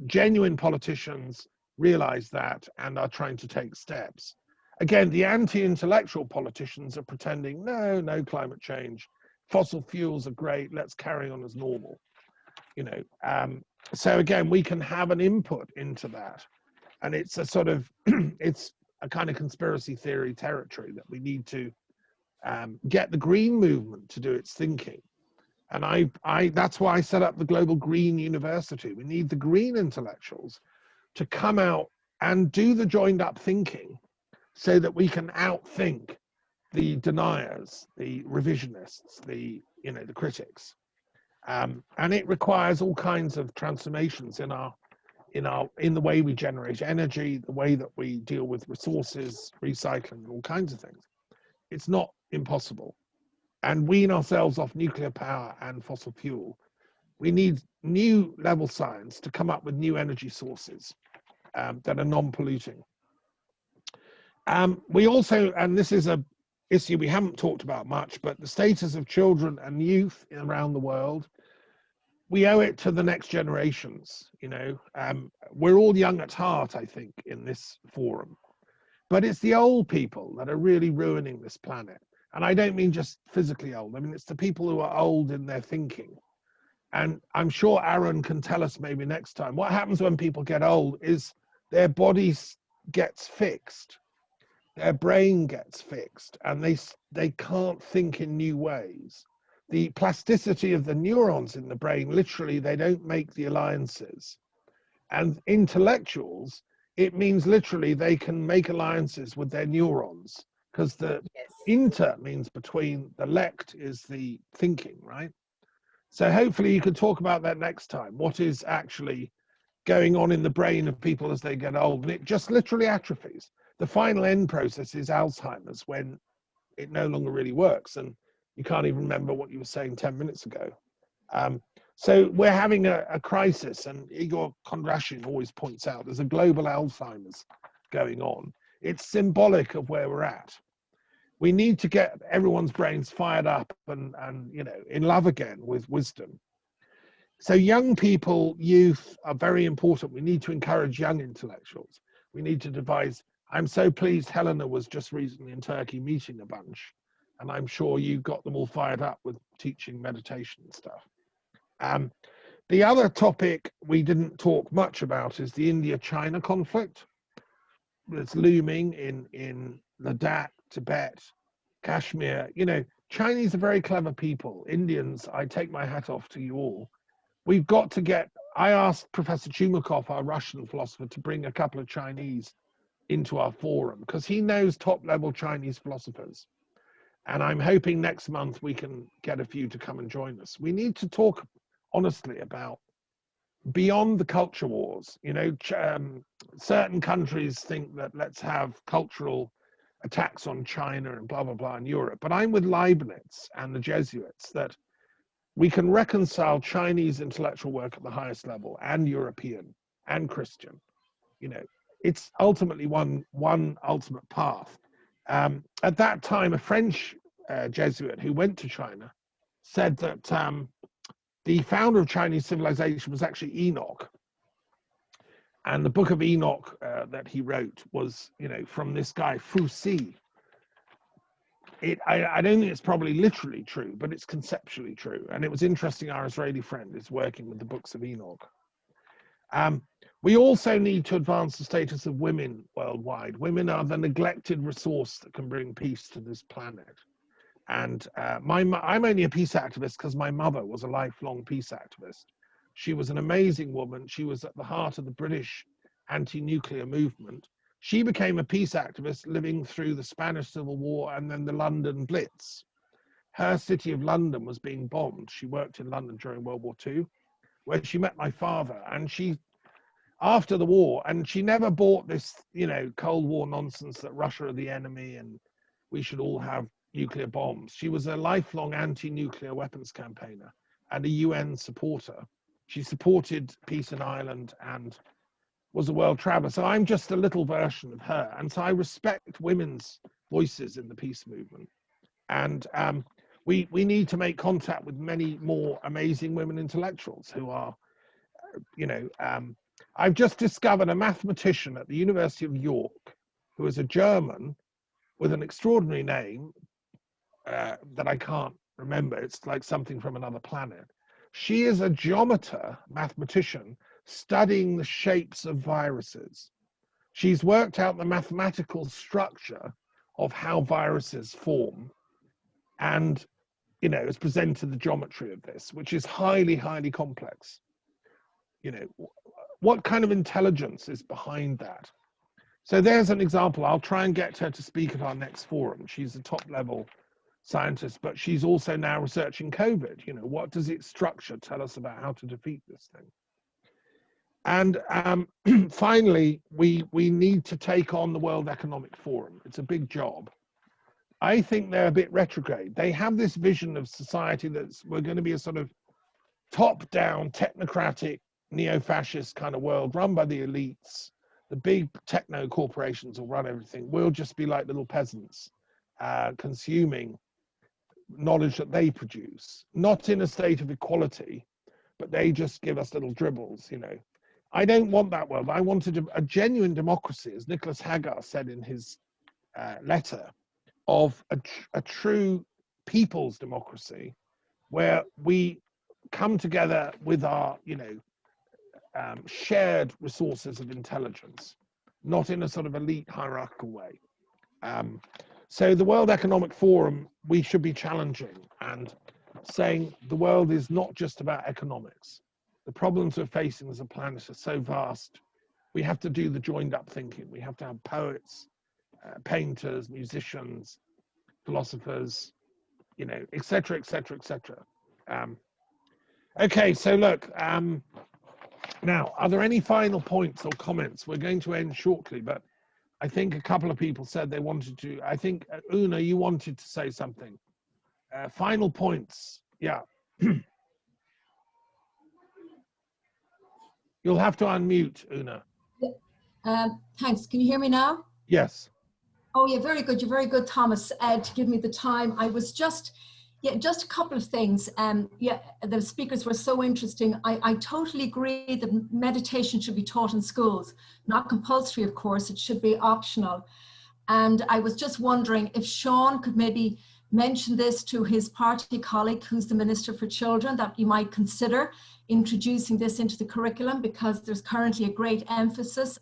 [SPEAKER 1] Genuine politicians realize that and are trying to take steps. Again, the anti-intellectual politicians are pretending, no climate change, fossil fuels are great, let's carry on as normal. You know, so again, we can have an input into that. And it's a sort of, it's a kind of conspiracy theory territory that we need to get the green movement to do its thinking. And that's why I set up the Global Green University. We need the green intellectuals to come out and do the joined up thinking so that we can outthink the deniers, the revisionists, the critics. And it requires all kinds of transformations in the way we generate energy, the way that we deal with resources, recycling, all kinds of things. It's not impossible. And wean ourselves off nuclear power and fossil fuel. We need new level science to come up with new energy sources that are non-polluting. We also, and this is an issue we haven't talked about much, but the status of children and youth around the world, we owe it to the next generations. You know, we're all young at heart, I think, in this forum, but it's the old people that are really ruining this planet. And I don't mean just physically old. I mean, it's the people who are old in their thinking. And I'm sure Aaron can tell us maybe next time. What happens when people get old is their body gets fixed, their brain gets fixed, and they can't think in new ways. The plasticity of the neurons in the brain, literally, they don't make the alliances. And intellectuals, it means literally they can make alliances with their neurons, because the inter means between, the lect is the thinking, right? So hopefully you can talk about that next time. What is actually going on in the brain of people as they get old? And it just literally atrophies. The final end process is Alzheimer's, when it no longer really works and you can't even remember what you were saying 10 minutes ago. So we're having a crisis, and Igor Kondrashin always points out there's a global Alzheimer's going on. It's symbolic of where we're at. We need to get everyone's brains fired up and you know, in love again with wisdom. So young people, youth are very important. We need to encourage young intellectuals. We need to devise. I'm so pleased Helena was just recently in Turkey meeting a bunch, and I'm sure you got them all fired up with teaching meditation and stuff. The other topic we didn't talk much about is the India-China conflict that's looming in Ladakh, Tibet, Kashmir. You know, Chinese are very clever people. Indians, I take my hat off to you all. We've got to get I asked Professor Chumakov, our Russian philosopher, to bring a couple of Chinese into our forum because he knows top-level Chinese philosophers. And I'm hoping next month we can get a few to come and join us. We need to talk honestly about beyond the culture wars. You know, certain countries think that let's have cultural attacks on China and blah, blah, blah in Europe. But I'm with Leibniz and the Jesuits that we can reconcile Chinese intellectual work at the highest level and European and Christian. You know, it's ultimately one ultimate path. At that time, a French Jesuit who went to China said that the founder of Chinese civilization was actually Enoch. And the book of Enoch that he wrote was, you know, from this guy, Fu Si. I don't think it's probably literally true, but it's conceptually true. And it was interesting, our Israeli friend is working with the books of Enoch. We also need to advance the status of women worldwide. Women are the neglected resource that can bring peace to this planet. And I'm only a peace activist because my mother was a lifelong peace activist. She was an amazing woman. She was at the heart of the British anti-nuclear movement. She became a peace activist living through the Spanish Civil War and then the London Blitz. Her city of London was being bombed. She worked in London during World War II, where she met my father. And she, after the war, and she never bought this, you know, Cold War nonsense that Russia are the enemy and we should all have nuclear bombs. She was a lifelong anti-nuclear weapons campaigner and a UN supporter. She supported peace in Ireland and was a world traveler. So I'm just a little version of her. And so I respect women's voices in the peace movement. And we need to make contact with many more amazing women intellectuals who are, you know, I've just discovered a mathematician at the University of York who is a German with an extraordinary name that I can't remember. It's like something from another planet. She is a geometer, mathematician, studying the shapes of viruses. She's worked out the mathematical structure of how viruses form and, you know, has presented the geometry of this, which is highly, highly complex. You know, what kind of intelligence is behind that? So there's an example. I'll try and get her to speak at our next forum. She's a top-level scientist, but she's also now researching COVID. You know, what does its structure tell us about how to defeat this thing? And finally, we need to take on the World Economic Forum. It's a big job. I think they're a bit retrograde. They have this vision of society that's we're going to be a sort of top-down, technocratic, neo-fascist kind of world run by the elites. The big techno corporations will run everything. We'll just be like little peasants consuming knowledge that they produce, not in a state of equality, but they just give us little dribbles, you know. I don't want that world. I wanted a genuine democracy, as Nicholas Hagar said in his letter, of a true people's democracy, where we come together with our, you know, shared resources of intelligence, not in a sort of elite hierarchical way. So the World Economic Forum, we should be challenging and saying the world is not just about economics. The problems we're facing as a planet are so vast. We have to do the joined up thinking. We have to have poets, painters, musicians, philosophers, you know, et cetera, et cetera, et cetera. Okay, so look, now, are there any final points or comments? We're going to end shortly, but I think a couple of people said they wanted to. I think, Una, you wanted to say something. Final points, yeah. You'll have to unmute, Una.
[SPEAKER 8] Thanks. Can you hear me now?
[SPEAKER 1] Yes.
[SPEAKER 8] Oh, yeah, very good. You're very good, Thomas, to give me the time. I was just a couple of things. Yeah, the speakers were so interesting. I totally agree that meditation should be taught in schools. Not compulsory, of course. It should be optional. And I was just wondering if Sean could maybe mention this to his party colleague, who's the Minister for Children, that you might consider introducing this into the curriculum, because there's currently a great emphasis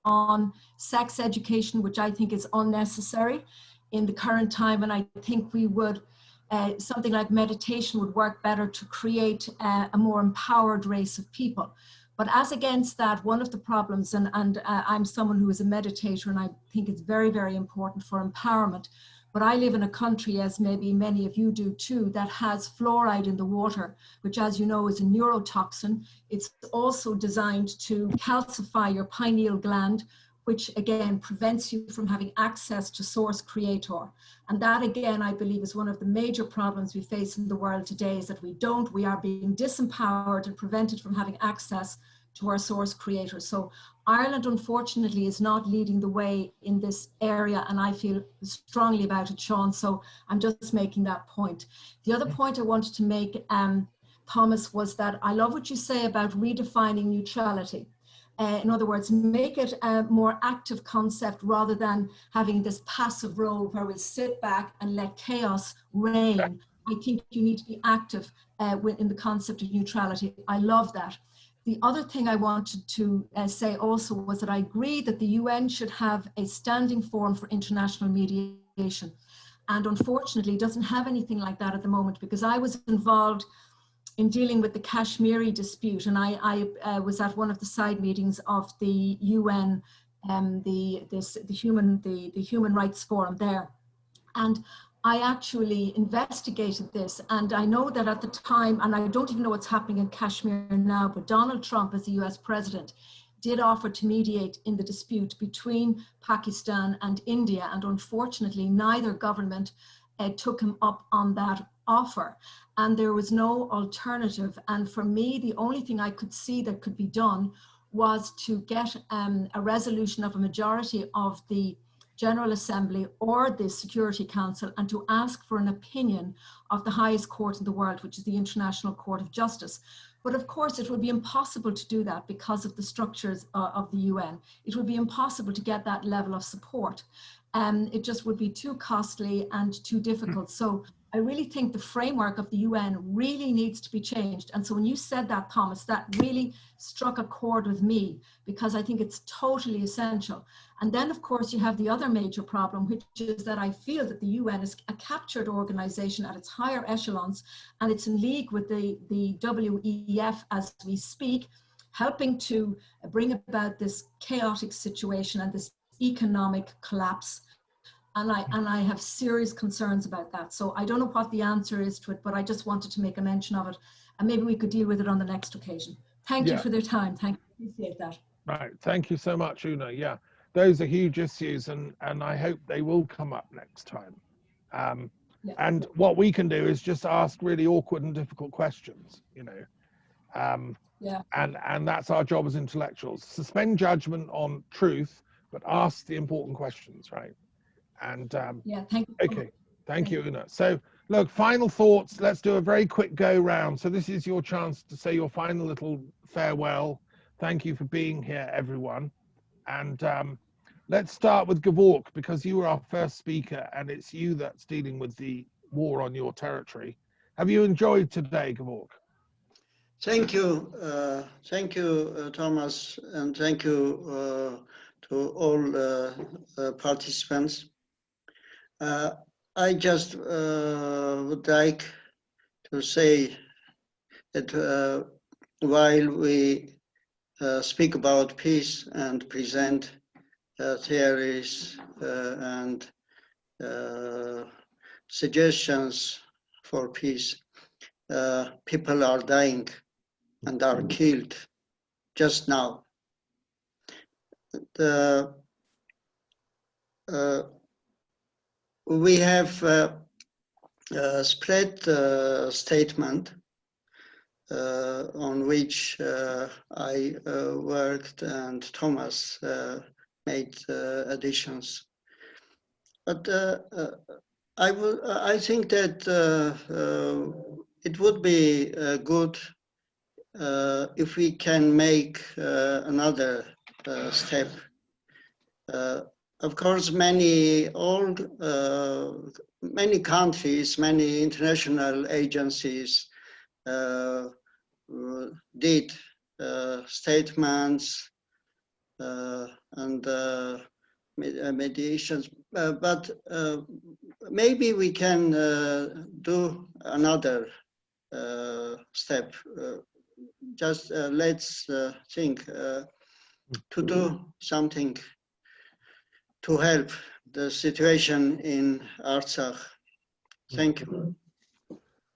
[SPEAKER 8] on sex education, which I think is unnecessary in the current time. And I think we would, something like meditation would work better to create a more empowered race of people. But as against that, one of the problems, and I'm someone who is a meditator, and I think it's very, very important for empowerment, but I live in a country, as maybe many of you do too, that has fluoride in the water, which, as you know, is a neurotoxin. It's also designed to calcify your pineal gland, which again prevents you from having access to source creator. And that again, I believe, is one of the major problems we face in the world today, is that we are being disempowered and prevented from having access to our source creator. So Ireland, unfortunately, is not leading the way in this area, and I feel strongly about it, Sean, so I'm just making that point. The other point I wanted to make, Thomas, was that I love what you say about redefining neutrality. In other words, make it a more active concept rather than having this passive role where we sit back and let chaos reign. I think you need to be active in the concept of neutrality. I love that. The other thing I wanted to say also was that I agree that the UN should have a standing forum for international mediation. And unfortunately, it doesn't have anything like that at the moment, because I was involved in dealing with the Kashmiri dispute, and I was at one of the side meetings of the UN, the Human Rights Forum there, and I actually investigated this. And I know that at the time, and I don't even know what's happening in Kashmir now, but Donald Trump, as the US president, did offer to mediate in the dispute between Pakistan and India, and unfortunately neither government took him up on that offer, and there was no alternative. And for me, the only thing I could see that could be done was to get a resolution of a majority of the General Assembly or the Security Council, and to ask for an opinion of the highest court in the world, which is the International Court of Justice. But of course, it would be impossible to do that because of the structures of the UN. It would be impossible to get that level of support. It just would be too costly and too difficult. So I really think the framework of the UN really needs to be changed. And so when you said that, Thomas, that really struck a chord with me, because I think it's totally essential. And then, of course, you have the other major problem, which is that I feel that the UN is a captured organization at its higher echelons, and it's in league with the WEF as we speak, helping to bring about this chaotic situation and this economic collapse. And I have serious concerns about that. So I don't know what the answer is to it, but I just wanted to make a mention of it, and maybe we could deal with it on the next occasion. Thank you for their time. Thank you. Appreciate that.
[SPEAKER 1] Right. Thank you so much, Una. Yeah, those are huge issues, and I hope they will come up next time. And what we can do is just ask really awkward and difficult questions, you know. And that's our job as intellectuals. Suspend judgment on truth, but ask the important questions, right? And
[SPEAKER 8] thank you.
[SPEAKER 1] Okay, thank you, Una. So look, final thoughts. Let's do a very quick go round. So this is your chance to say your final little farewell. Thank you for being here, everyone. And let's start with Gevorg, because you were our first speaker, and it's you that's dealing with the war on your territory. Have you enjoyed today, Gevorg?
[SPEAKER 9] Thank you, Thomas, and thank you to all participants. I just would like to say that while we speak about peace and present theories and suggestions for peace, people are dying and are killed just now. We have spread a statement on which I worked, and Thomas made additions. But I think that it would be good if we can make another step. Of course, many countries, many international agencies did statements and mediations, but maybe we can do another step. just let's think to do something to help the situation in Artsakh. Thank you.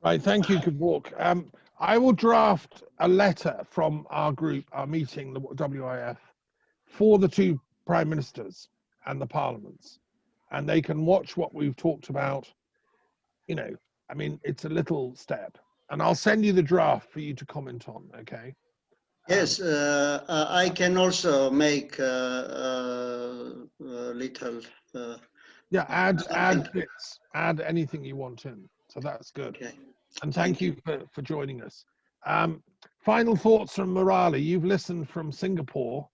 [SPEAKER 1] Right, thank you, Kabok. I will draft a letter from our group, our meeting, the WIF, for the two prime ministers and the parliaments, and they can watch what we've talked about. You know, I mean, it's a little step, and I'll send you the draft for you to comment on, okay?
[SPEAKER 9] Yes, I can also make a little.
[SPEAKER 1] Yeah, add bits, add anything you want in. So that's good.
[SPEAKER 9] Okay.
[SPEAKER 1] And thank you for joining us. Final thoughts from Murali. You've listened from Singapore.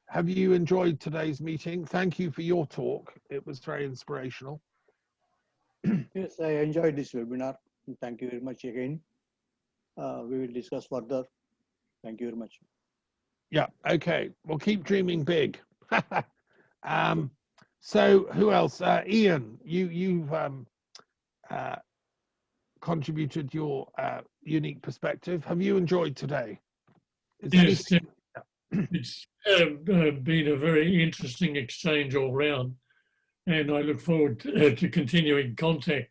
[SPEAKER 1] Have you enjoyed today's meeting? Thank you for your talk. It was very inspirational.
[SPEAKER 2] Yes, I enjoyed this webinar. Thank you very much again. We will discuss further. Thank you very much.
[SPEAKER 1] Yeah, okay. Well, keep dreaming big. So who else? Ian, you've contributed your unique perspective. Have you enjoyed today?
[SPEAKER 4] Yes, it's been a very interesting exchange all round, and I look forward to continuing contact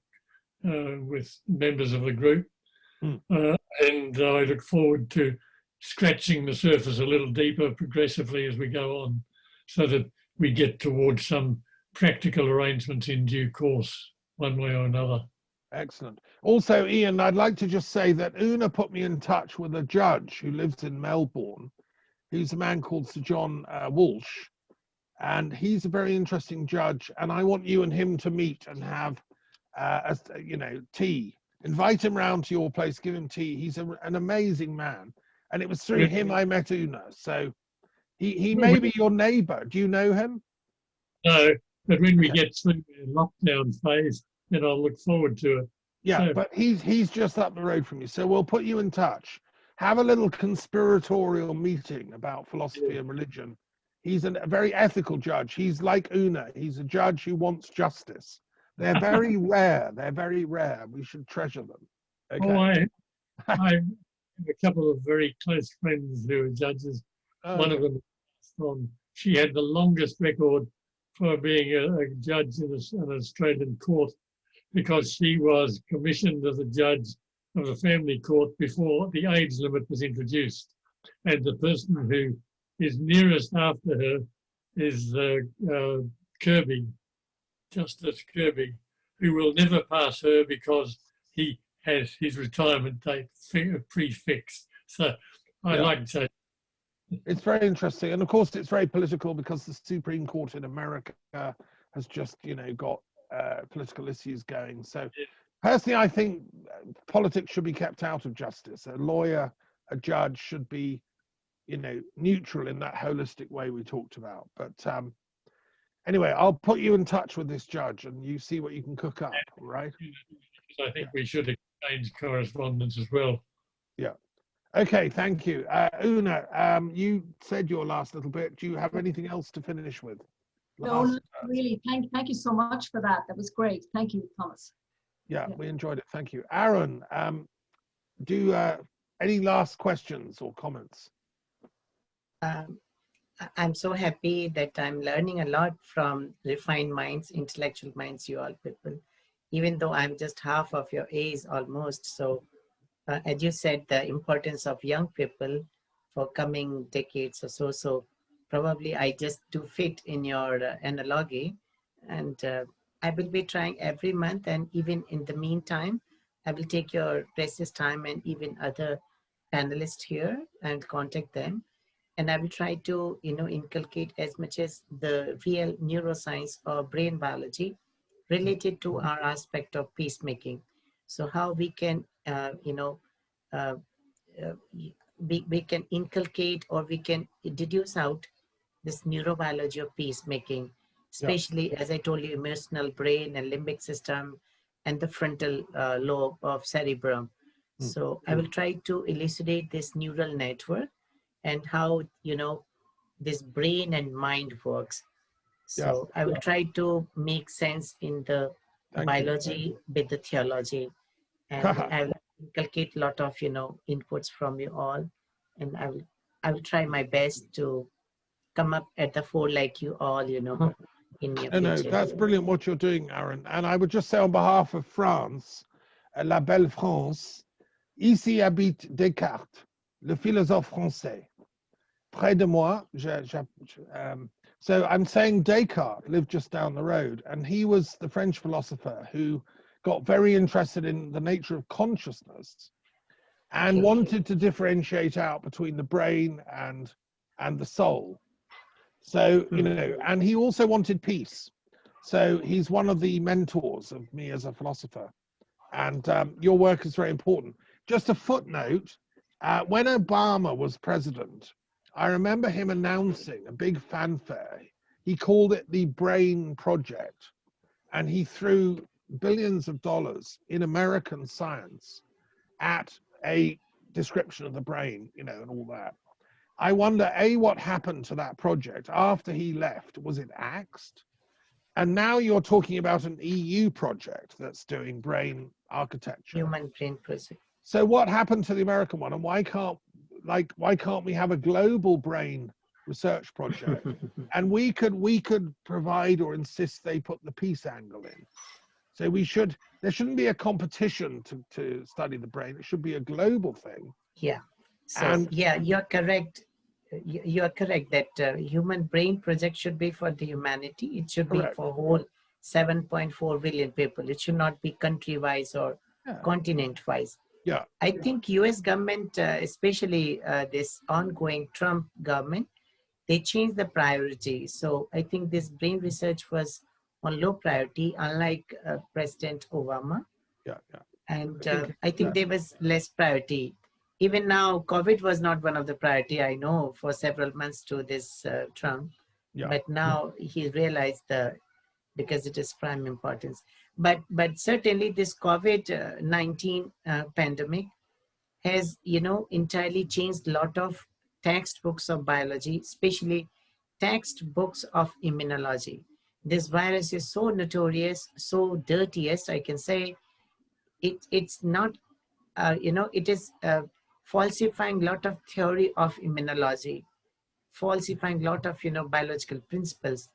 [SPEAKER 4] with members of the group. And I look forward to scratching the surface a little deeper progressively as we go on, so that we get towards some practical arrangements in due course, one way or another.
[SPEAKER 1] Excellent. Also, Ian, I'd like to just say that Una put me in touch with a judge who lives in Melbourne. He's a man called Sir John Walsh, and he's a very interesting judge. And I want you and him to meet and have, tea. Invite him round to your place, give him tea. He's an amazing man. And it was through him I met Una. So he may be your neighbour. Do you know him?
[SPEAKER 4] No, but when we get through the lockdown phase, then I'll look forward to it.
[SPEAKER 1] Yeah,
[SPEAKER 4] So,
[SPEAKER 1] but he's just up the road from you. So we'll put you in touch. Have a little conspiratorial meeting about philosophy and religion. He's a very ethical judge. He's like Una. He's a judge who wants justice. They're very rare. They're very rare. We should treasure them. Okay.
[SPEAKER 4] Oh, I have a couple of very close friends who are judges. One of them, she had the longest record for being a judge in an Australian court, because she was commissioned as a judge of a family court before the age limit was introduced. And the person who is nearest after her is Kirby, Justice Kirby, who will never pass her because he has his retirement date prefixed. So I like to say.
[SPEAKER 1] It's very interesting. And of course, it's very political because the Supreme Court in America has just, got political issues going. So personally, I think politics should be kept out of justice. A lawyer, a judge should be, neutral in that holistic way we talked about. But anyway, I'll put you in touch with this judge and you see what you can cook up, all right?
[SPEAKER 4] I think we should exchange correspondence as well.
[SPEAKER 1] Yeah. Okay, thank you. Una, you said your last little bit. Do you have anything else to finish with?
[SPEAKER 8] No, really. Thank you so much for that. That was great. Thank you, Thomas.
[SPEAKER 1] Yeah, we enjoyed it. Thank you. Aaron, any last questions or comments?
[SPEAKER 5] I'm so happy that I'm learning a lot from refined minds, intellectual minds, you all people, even though I'm just half of your age almost. So as you said, the importance of young people for coming decades or so. So probably I just do fit in your analogy, and I will be trying every month. And even in the meantime, I will take your precious time and even other panelists here and contact them. And I will try to, inculcate as much as the real neuroscience or brain biology related to our aspect of peacemaking. So how we can, we can inculcate or we can deduce out this neurobiology of peacemaking, especially as I told you, emotional brain and limbic system and the frontal lobe of cerebrum. So I will try to elucidate this neural network and how, this brain and mind works. So I will try to make sense in the biology with the theology. And I will inculcate a lot of, inputs from you all. and I will try my best to come up at the fore like you all, you know, in near
[SPEAKER 1] No,
[SPEAKER 5] future.
[SPEAKER 1] that's brilliant what you're doing, Aaron. And I would just say on behalf of France, la belle France, ici habite Descartes, le philosophe français. Près de moi, so I'm saying Descartes lived just down the road, and he was the French philosopher who got very interested in the nature of consciousness and
[SPEAKER 5] Okay.
[SPEAKER 1] wanted to differentiate out between the brain and the soul. So, you know, and he also wanted peace. So he's one of the mentors of me as a philosopher. And your work is very important. Just a footnote, when Obama was president, I remember him announcing a big fanfare. He called it the Brain Project, and he threw billions of dollars in American science at a description of the brain, you know, and all that. I wonder, A, what happened to that project after he left? Was it axed? And now you're talking about an EU project that's doing brain architecture.
[SPEAKER 5] Human brain project.
[SPEAKER 1] So what happened to the American one, and why can't we have a global brain research project? And we could provide or insist they put the peace angle in. So there shouldn't be a competition to study the brain. It should be a global thing.
[SPEAKER 5] Yeah. So yeah, you're correct. You are correct that human brain project should be for the humanity. It should be for whole 7.4 billion people. It should not be country-wise or continent-wise.
[SPEAKER 1] Yeah.
[SPEAKER 5] I think US government, especially this ongoing Trump government, they changed the priority. So I think this brain research was on low priority, unlike President Obama.
[SPEAKER 1] Yeah.
[SPEAKER 5] And I think there was less priority. Even now, COVID was not one of the priority, I know, for several months to this Trump. But now he realized because it is prime importance. But certainly this COVID-19 pandemic has, you know, entirely changed a lot of textbooks of biology, especially textbooks of immunology. This virus is so notorious, so dirtiest, I can say. It's not, you know, it is falsifying a lot of theory of immunology, falsifying a lot of, you know, biological principles.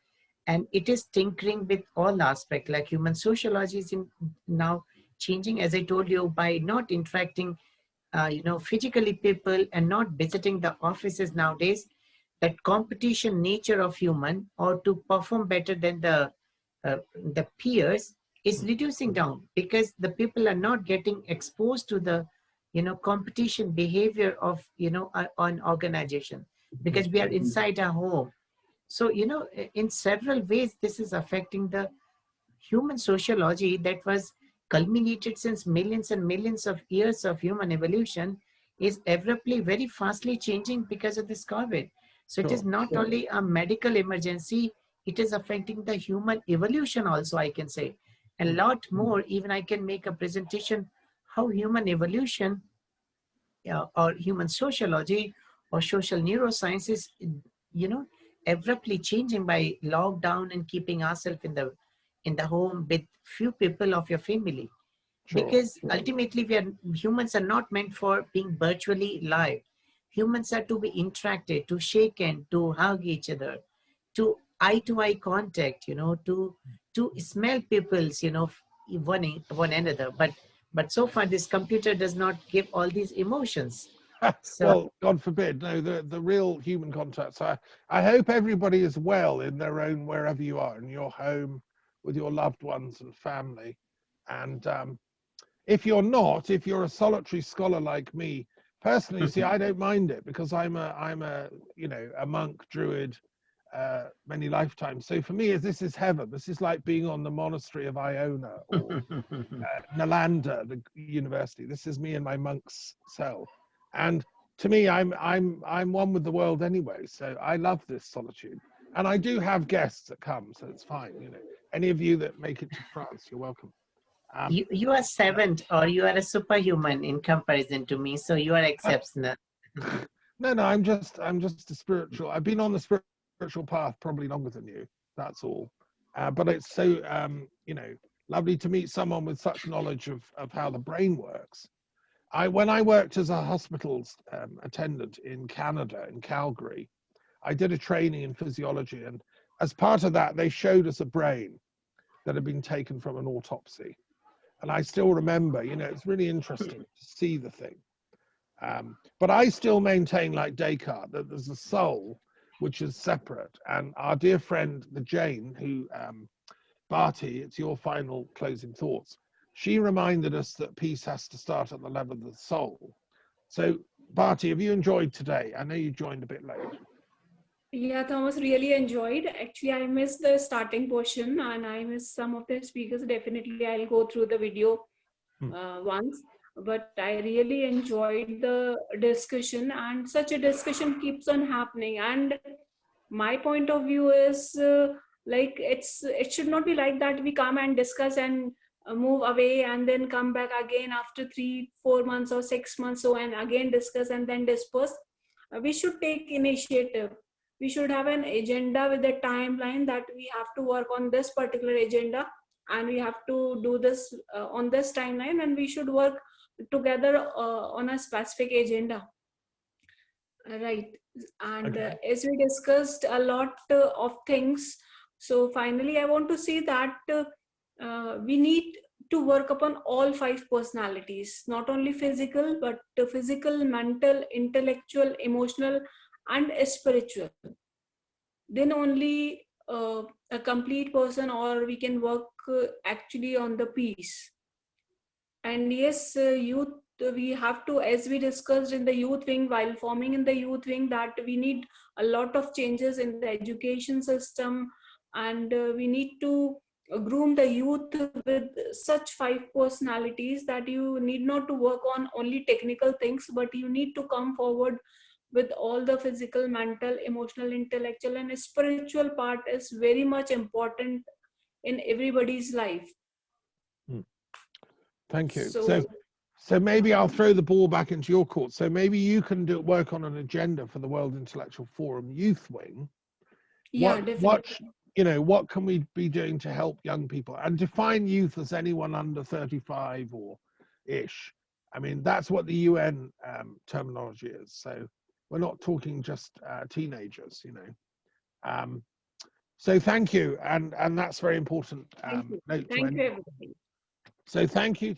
[SPEAKER 5] And it is tinkering with all aspects, like human sociology is now changing, as I told you, by not interacting, you know, physically people and not visiting the offices nowadays. That competition nature of human, or to perform better than the peers, is reducing down, because the people are not getting exposed to the, you know, competition behavior of, you know, an organization, because we are inside our home. So, you know, in several ways, this is affecting the human sociology that was culminated since millions and millions of years of human evolution, is abruptly, very fastly changing because of this COVID. So it is not only a medical emergency, it is affecting the human evolution also, I can say. A lot more, even I can make a presentation how human evolution or human sociology or social neuroscience is, you know, abruptly changing by lockdown and keeping ourselves in the home with few people of your family. Because ultimately humans are not meant for being virtually live. Humans are to be interacted, to shake and to hug each other, to eye contact, you know, to smell people's, you know, one another. But so far this computer does not give all these emotions. So,
[SPEAKER 1] well, God forbid. No, the real human contact. So I hope everybody is well in their own, wherever you are, in your home, with your loved ones and family. And if you're not, if you're a solitary scholar like me, personally, see, I don't mind it, because I'm a you know, a monk, druid, many lifetimes. So for me, this is heaven. This is like being on the monastery of Iona or Nalanda, the university. This is me in my monk's cell. And to me, I'm one with the world anyway. So I love this solitude. And I do have guests that come, so it's fine. You know, any of you that make it to France, you're welcome.
[SPEAKER 5] You are savant, or you are a superhuman in comparison to me, so you are exceptional.
[SPEAKER 1] No, I'm just a spiritual. I've been on the spiritual path probably longer than you. That's all. But it's so you know, lovely to meet someone with such knowledge of how the brain works. when I worked as a hospital's attendant in Canada, in Calgary, I did a training in physiology, and as part of that, they showed us a brain that had been taken from an autopsy. And I still remember, you know, it's really interesting to see the thing. But I still maintain, like Descartes, that there's a soul which is separate. And our dear friend, the Jane, who, Bharti, it's your final closing thoughts. She reminded us that peace has to start at the level of the soul. So, Bharti, have you enjoyed today? I know you joined a bit late.
[SPEAKER 6] Yeah, Thomas, really enjoyed. Actually, I missed the starting portion and I missed some of the speakers. Definitely, I'll go through the video once. But I really enjoyed the discussion, and such a discussion keeps on happening. And my point of view is like it should not be like that we come and discuss and move away and then come back again after 3-4 months or 6 months so and again discuss and then disperse. We should take initiative. We should have an agenda with a timeline that we have to work on this particular agenda and we have to do this on this timeline, and we should work together on a specific agenda. Right. And
[SPEAKER 1] Okay.
[SPEAKER 6] as we discussed a lot of things, so finally I want to say that we need to work upon all 5 personalities, not only physical, but physical, mental, intellectual, emotional, and spiritual. Then only a complete person, or we can work actually on the peace. And yes, youth, we have to, as we discussed in the youth wing, while forming in the youth wing, that we need a lot of changes in the education system, and we need to groom the youth with such 5 personalities that you need not to work on only technical things, but you need to come forward with all the physical, mental, emotional, intellectual, and spiritual part is very much important in everybody's life.
[SPEAKER 1] Thank you. So maybe I'll throw the ball back into your court. So maybe you can work on an agenda for the World Intellectual Forum Youth Wing.
[SPEAKER 6] Yeah, definitely.
[SPEAKER 1] What can we be doing to help young people, and define youth as anyone under 35 or ish? I mean, that's what the UN terminology is. So we're not talking just teenagers, you know. So thank you, and that's very important.
[SPEAKER 6] Thank you.
[SPEAKER 1] Note to
[SPEAKER 6] Thank
[SPEAKER 1] end.
[SPEAKER 6] you, everybody.
[SPEAKER 1] So thank you.